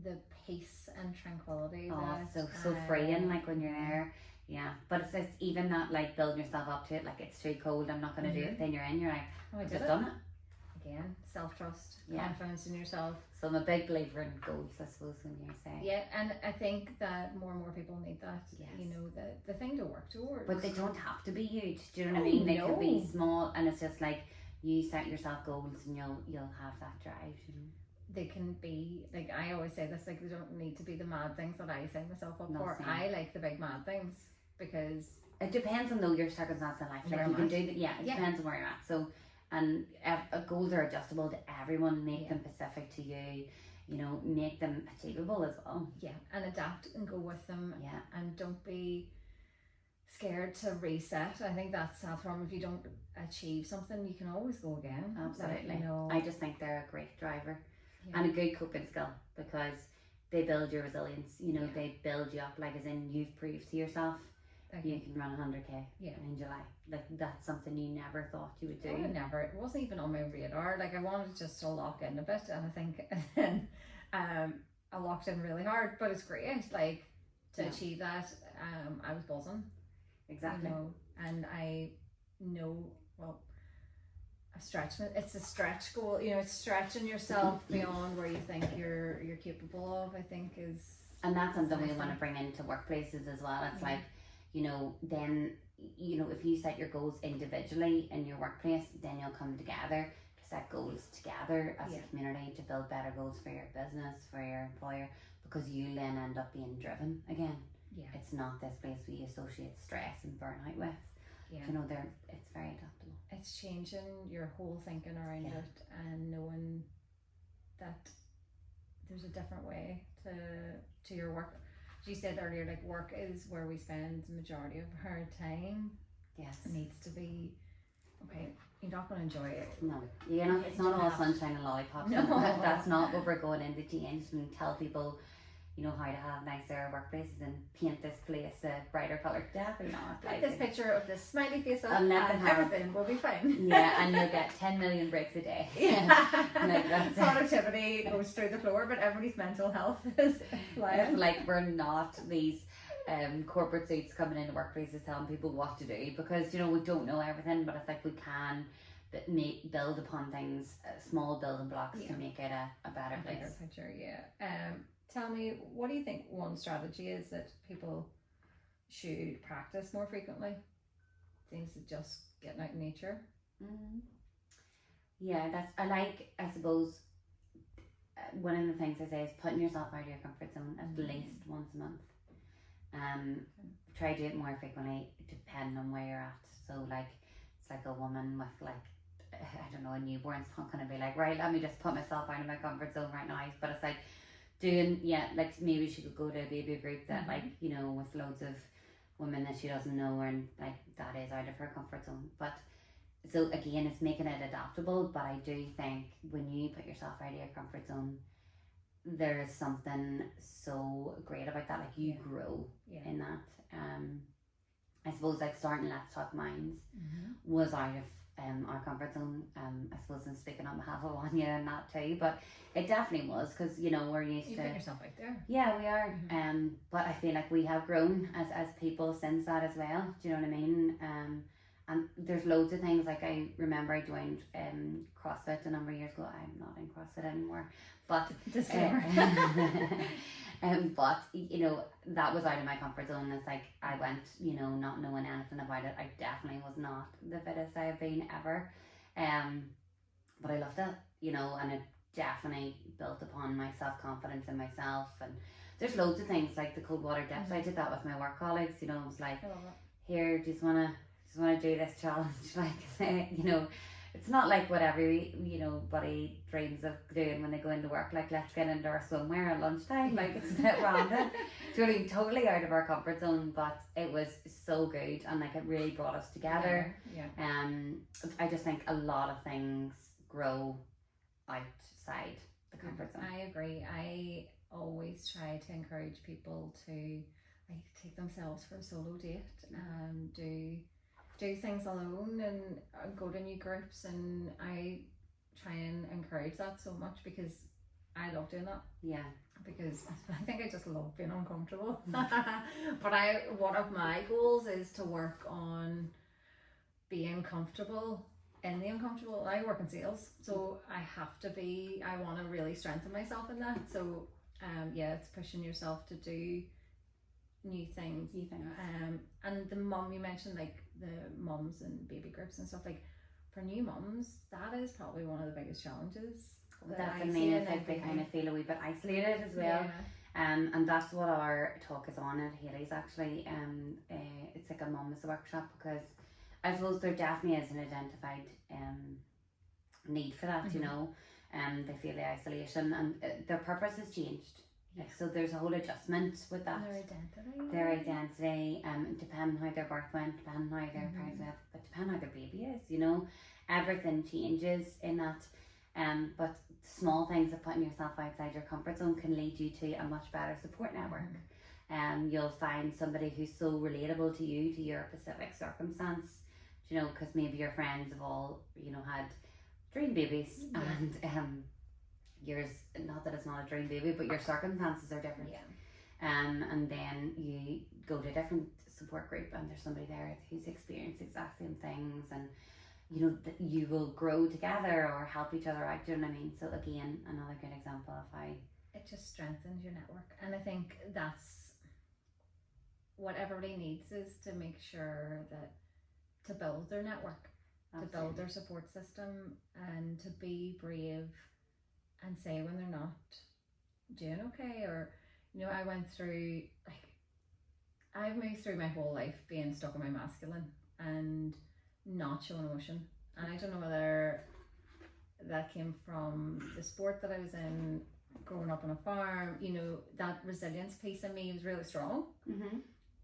the peace and tranquility. Oh, so freeing, like when you're there. Yeah, but it's even not like building yourself up to it. Like, it's too cold, I'm not going to do it. Then you're like, I've just done it. Again, self-trust, confidence in yourself. So I'm a big believer in goals, I suppose, when you say. Yeah, and I think that more and more people need that. Yes. You know, the thing to work towards. But they don't have to be huge. Do you know what I mean? They could be small, and it's just like you set yourself goals, and you'll have that drive. You know? They can be, like, I always say this, like, they don't need to be the mad things that I set myself up for. I like the big mad things because it depends on your circumstance in life. Like, you can do that. Yeah, it depends on where you're at. So. And goals are adjustable to everyone. Make them specific to you. You know, make them achievable as well. Yeah, and adapt and go with them. Yeah, and don't be scared to reset. I think that's that from if you don't achieve something, you can always go again. Absolutely. Like, you know, I just think they're a great driver yeah. and a good coping skill, because they build your resilience. You know, Yeah. they build you up, like as in you've proved to yourself Okay. you can run 100k Yeah. in July. Like that's something you never thought you would do. I never. It wasn't even on my radar. Like I wanted just to lock in a bit, and I think then I locked in really hard. But it's great. Like to achieve that, I was buzzing. Exactly. You know, and I know, well, it's a stretch goal. You know, it's stretching yourself beyond where you think you're capable of. I think and that's something we nice want to bring into workplaces as well. It's like, you know, then, you know, if you set your goals individually in your workplace, then you'll come together to set goals together as a community to build better goals for your business, for your employer, because you then end up being driven again. Yeah. It's not this place we associate stress and burnout with. Yeah. You know, it's very adaptable. It's changing your whole thinking around it and knowing that there's a different way to your work. As you said earlier, like work is where we spend the majority of our time. Yes. It needs to be, okay, you're not going to enjoy it. No, you know, it's not all sunshine and lollipops. No. That's not what we're going in to change and tell people, you know, how to have nicer workplaces and paint this place a brighter colour. Definitely not. Put this picture of this smiley face up and everything will be fine. Yeah, and you'll get 10 million breaks a day. Like that's productivity goes through the floor, but everybody's mental health is flying. It's like we're not these corporate suits coming into workplaces telling people what to do, because, you know, we don't know everything, but it's like we can build upon things, small building blocks to make it a better place. Bigger picture, yeah. Tell me, what do you think one strategy is that people should practice more frequently? Things that just getting out in nature. Yeah, I suppose one of the things I say is putting yourself out of your comfort zone at least once a month. Try to do it more frequently depending on where you're at. So like, it's like a woman with like, I don't know, a newborn's not going to be like, right, let me just put myself out of my comfort zone right now. But it's like doing, like maybe she could go to a baby group that like, you know, with loads of women that she doesn't know, and like that is out of her comfort zone. But so again, it's making it adaptable. But I do think when you put yourself out of your comfort zone, there's something so great about that. Like you grow in that. I suppose like starting Let's Talk Minds was out of our comfort zone. I suppose I'm speaking on behalf of Áine and that too, but it definitely was, because, you know, we're used to put yourself out there. Yeah, we are. But I feel like we have grown as people since that as well. Do you know what I mean? And there's loads of things. Like I remember I joined CrossFit a number of years ago. I'm not in CrossFit anymore, but disclaimer. But you know, that was out of my comfort zone. It's like I went, you know, not knowing anything about it. I definitely was not the fittest I have been ever, but I loved it, you know, and it definitely built upon my self-confidence in myself. And there's loads of things like the cold water dips. I did that with my work colleagues, you know. I was like, here, just wanna do this challenge, like, you know. It's not like what every, you know, buddy dreams of doing when they go into work, like let's get into our swimwear at lunchtime. Like it's a bit random. It's totally out of our comfort zone, but it was so good, and like it really brought us together. I just think a lot of things grow outside the comfort zone. I agree. I always try to encourage people to like take themselves for a solo date and do things alone and go to new groups, and I try and encourage that so much because I love doing that. Yeah. Because I think I just love being uncomfortable. But one of my goals is to work on being comfortable in the uncomfortable. I work in sales, so I want to really strengthen myself in that. So it's pushing yourself to do new things. And the mum, you mentioned like the mums and baby groups and stuff, like for new mums, that is probably one of the biggest challenges. That's the main effect. They kind of feel a wee bit isolated as well. And that's what our talk is on at Haley's actually. It's like a mum's workshop, because I suppose there definitely is an identified need for that, you know. They feel the isolation, and their purpose has changed. So there's a whole adjustment with that. Their identity. Depending how their birth went, depending how their parents left, but depending how their baby is, you know, everything changes in that. But small things of putting yourself outside your comfort zone can lead you to a much better support network. You'll find somebody who's so relatable to you, to your specific circumstance, you know, because maybe your friends have all, you know, had dream babies, and yours, not that it's not a dream baby, but your circumstances are different. And then you go to a different support group and there's somebody there who's experienced the exact same things, and you know that you will grow together or help each other out. Do you know what I mean? So again, another good example of how it just strengthens your network. And I think that's what everybody needs, is to make sure that to build their network, to build their support system, and to be brave and say when they're not doing okay. Or, you know, I went through, like, I've moved through my whole life being stuck in my masculine and not showing emotion. And I don't know whether that came from the sport that I was in, growing up on a farm. You know, that resilience piece in me was really strong.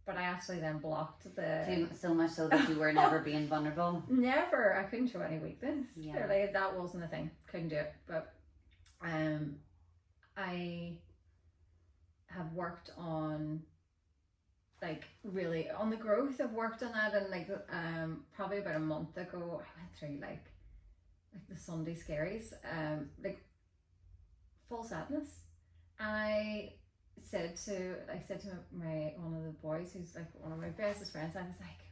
But I actually then blocked so much so that you were never being vulnerable. Never. I couldn't show any weakness. Like, that wasn't a thing. Couldn't do it. But I have worked on, like, really on the growth. I've worked on that, and like probably about a month ago I went through like the Sunday scaries, like full sadness. And I said to my one of the boys, who's like one of my bestest friends, I was like,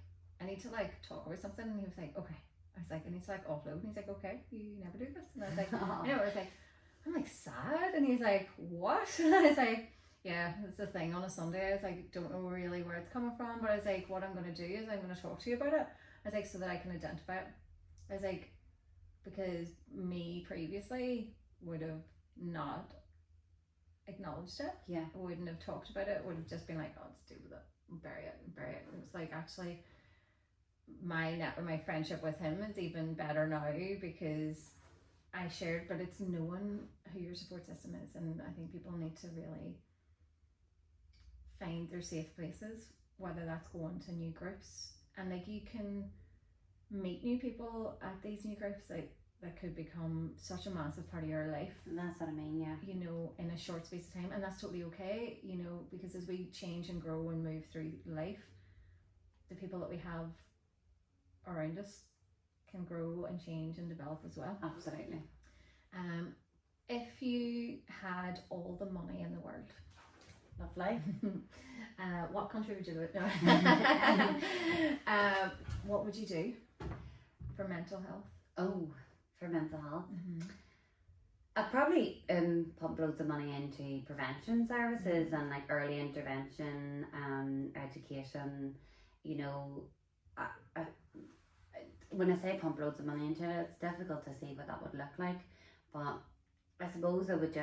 I need to like talk about something. And he was like, okay. I was like, I need to like offload. And he's like, okay, you never do this. And I was like, I know. I was like, I'm like sad. And he's like, what? And I was like, yeah, it's a thing on a Sunday. I was like, don't know really where it's coming from, but I was like, what I'm going to do is I'm going to talk to you about it. I was like, so that I can identify it. I was like, because me previously would have not acknowledged it. I wouldn't have talked about it. Would have just been like, oh, let's deal with it and bury it. And it was like, actually, my friendship with him is even better now because I shared, but it's knowing who your support system is. And I think people need to really find their safe places, whether that's going to new groups. And like, you can meet new people at these new groups, like, that could become such a massive part of your life. And that's what I mean, you know, in a short space of time. And that's totally okay, you know, because as we change and grow and move through life, the people that we have around us can grow and change and develop as well. Absolutely. If you had all the money in the world, lovely. What country would you live in? What would you do for mental health? Oh, for mental health? I'd probably pump loads of money into prevention services and like early intervention, education. You know, when I say pump loads of money into it, it's difficult to see what that would look like, but I suppose I would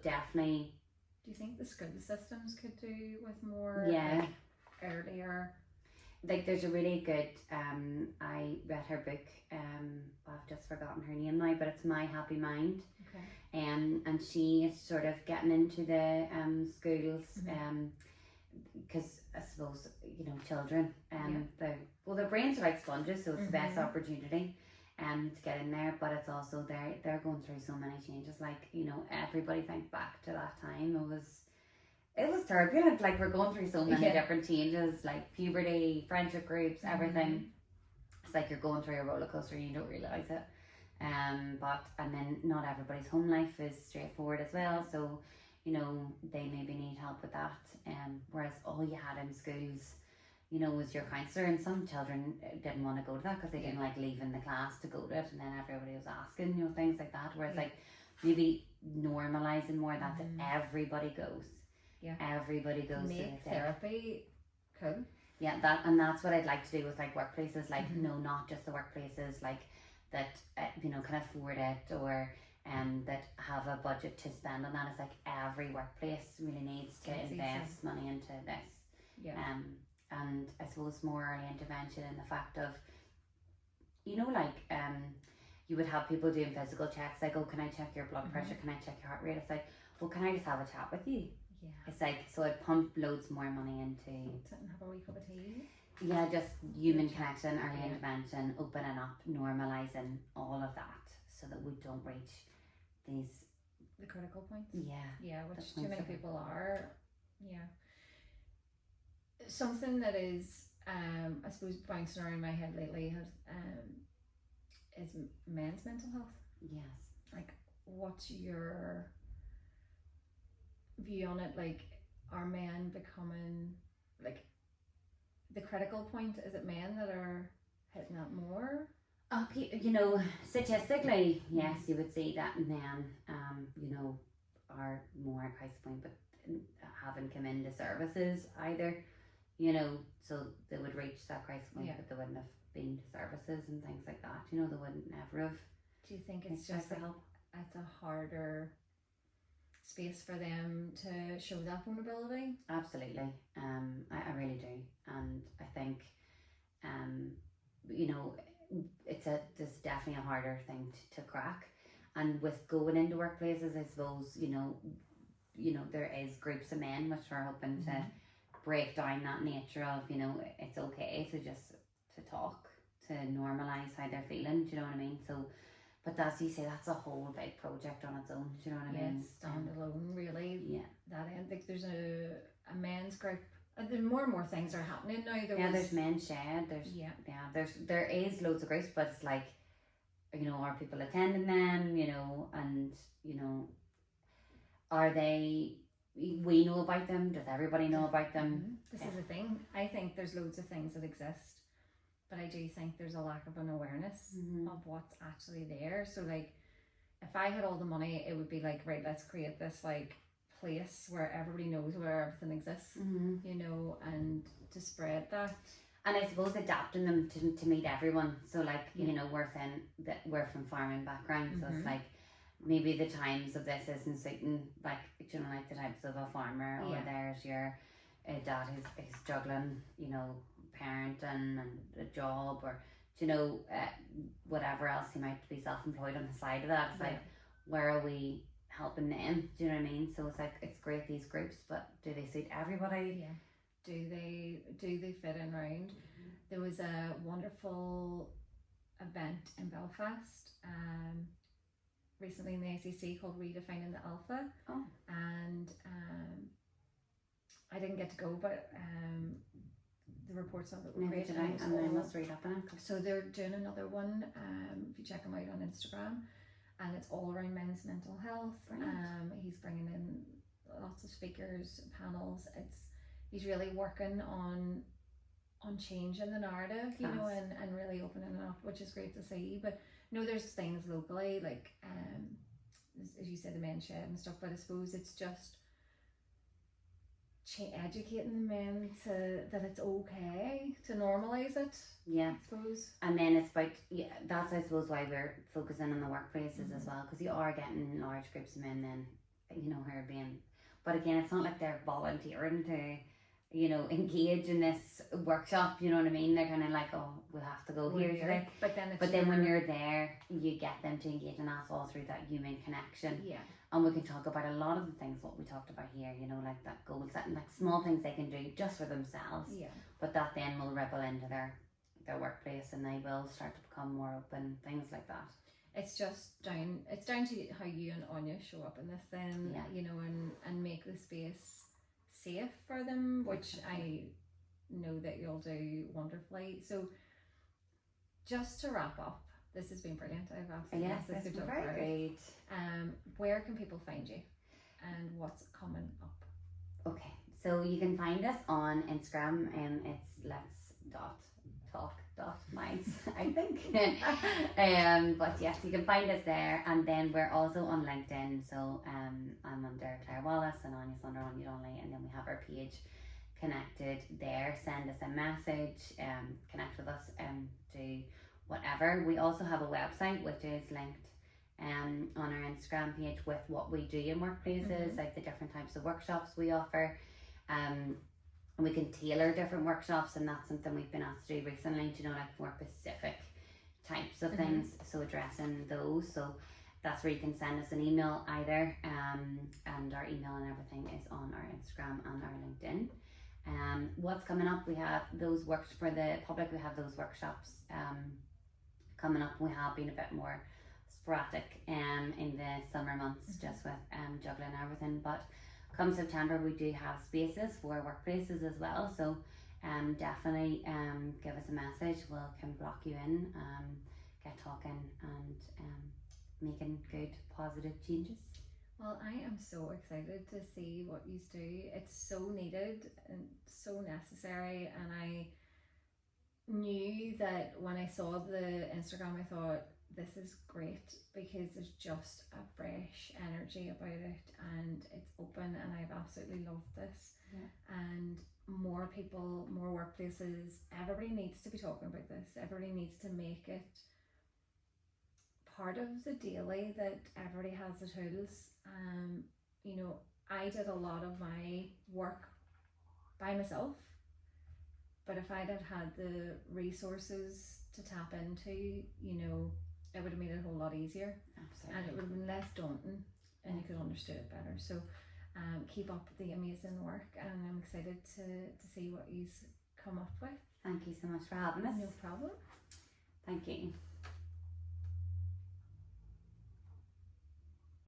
definitely. Do you think the school systems could do with more like, earlier? Like, there's a really good, I read her book, I've just forgotten her name now, but it's My Happy Mind. Okay. And she is sort of getting into the schools, because I suppose, you know, children, their brains are like sponges, so it's the best opportunity to get in there, but it's also they're going through so many changes. Like, you know, everybody thinks back to that time, it was turbulent. Like, we're going through so many different changes, like puberty, friendship groups, everything. It's like you're going through a roller coaster and you don't realise it. And then not everybody's home life is straightforward as well. So, you know, they maybe need help with that. Whereas all you had in schools, you know, was your counsellor, and some children didn't want to go to that because they didn't like leaving the class to go to it, and then everybody was asking, you know, things like that. Whereas like maybe normalising more that everybody goes. Yeah. Everybody goes to make therapy cool. Yeah, that's what I'd like to do with like workplaces, like no, not just the workplaces like that you know, can afford it or that have a budget to spend on that. It's like every workplace really needs to invest money into this. Yeah. And I suppose more early intervention in the fact of, you know, like you would have people doing physical checks, like, oh, can I check your blood pressure? Can I check your heart rate? It's like, well, can I just have a chat with you? Yeah. It's like, so I'd pump loads more money into, Sit and have a wee cup of tea. yeah, just human connection, early Yeah. intervention, opening up, normalising all of that so that we don't reach these, The critical points. yeah. Yeah, which That's too many nice. people are. Yeah. Something that is, I suppose, bouncing around my head lately is men's mental health. Yes. Like, what's your view on it? Like, are men becoming, like, the critical point? Is it men that are hitting that more? Okay, you know, statistically, yes, you would see that men, you know, are more at crisis point, but haven't come into services either, you know, so they would reach that crisis point, Yeah. but they wouldn't have been to services and things like that, you know, they wouldn't never have. Do you think it's reached out just for like, help. it's a harder space for them to show that vulnerability? Absolutely, I really do, and I think, you know, there's definitely a harder thing to crack, and with going into workplaces, I suppose, you know, there is groups of men which are hoping to break down that nature of, you know, it's okay to just to talk, to normalise how they're feeling, do you know what I mean? So, but as you say, that's a whole big project on its own, do you know what I mean? It's standalone, really. Yeah. That end, like, there's a men's group. There more and more things are happening now. There's men shed. There is loads of groups, but it's like, you know, are people attending them? You know, and you know, are they? We know about them. Does everybody know about them? This is the thing. I think there's loads of things that exist, but I do think there's a lack of an awareness of what's actually there. So, like, if I had all the money, it would be like, right, let's create this like place where everybody knows where everything exists, you know, and to spread that. And I suppose adapting them to meet everyone. So, like, you know, we're saying that we're from farming background, so it's like maybe the times of this isn't suiting, like, you know, like the types of a farmer, or there's your dad who's juggling, you know, parenting and a job, or, you know, whatever else he might be self-employed on the side of that. It's like, where are we helping them? Do you know what I mean? So it's like, it's great, these groups, but do they suit everybody? Yeah. Do they fit in round? There was a wonderful event in Belfast recently in the ACC called Redefining the Alpha. And I didn't get to go, but the reports of it were great. And I must read up on it. So they're doing another one, if you check them out on Instagram, and it's all around men's mental health. He's bringing in lots of speakers, panels. He's really working on changing the narrative, you know, and really opening it up, which is great to see. But you know, there's things locally, like as you said, the men's shed and stuff, but I suppose it's just educating the men that it's okay to normalise it. Yeah, I suppose. And then it's about, that's I suppose why we're focusing on the workplaces as well, because you are getting large groups of men then, you know, who are being, but again, it's not like they're volunteering to, you know, engage in this workshop, you know what I mean? They're kind of like, oh, we'll have to go here today. But then when you're there, you get them to engage, and that's all through that human connection. Yeah. And we can talk about a lot of the things what we talked about here, you know, like that goal setting, like small things they can do just for themselves. Yeah. But that then will ripple into their workplace, and they will start to become more open, things like that. It's just down to how you and Áine show up in this then, you know, and make the space safe for them, which I know that you'll do wonderfully. So just to wrap up, this has been brilliant. I've absolutely this has been very great. Where can people find you and what's coming up? Okay, so you can find us on Instagram, and it's let's.talk.minds, I think. But yes, you can find us there, and then we're also on LinkedIn. So I'm under Claire Wallace, and Áine's under Áine Donnelly, and then we have our page connected there. Send us a message, connect with us, do whatever. We also have a website which is linked on our Instagram page with what we do in workplaces, like the different types of workshops we offer. And we can tailor different workshops, and that's something we've been asked to do recently, to know, like more specific types of things, so addressing those. So that's where you can send us an email either. And our email and everything is on our Instagram and our LinkedIn. What's coming up? We have those works for the public. We have those workshops coming up. We have been a bit more sporadic in the summer months, just with juggling everything. But come September, we do have spaces for workplaces as well. So definitely give us a message. We can block you in, get talking, and making good, positive changes. Well, I am so excited to see what you do. It's so needed and so necessary, and I knew that when I saw the Instagram, I thought this is great because there's just a fresh energy about it, and it's open, and I've absolutely loved this. And more people, more workplaces, everybody needs to be talking about this. Everybody needs to make it part of the daily, that everybody has the tools. You know, I did a lot of my work by myself, but if I'd have had the resources to tap into, you know, it would have made it a whole lot easier. Absolutely. And it would have been less daunting, and you could understand it better. So keep up the amazing work, and I'm excited to see what you've come up with. Thank you so much for having us. No problem. Thank you.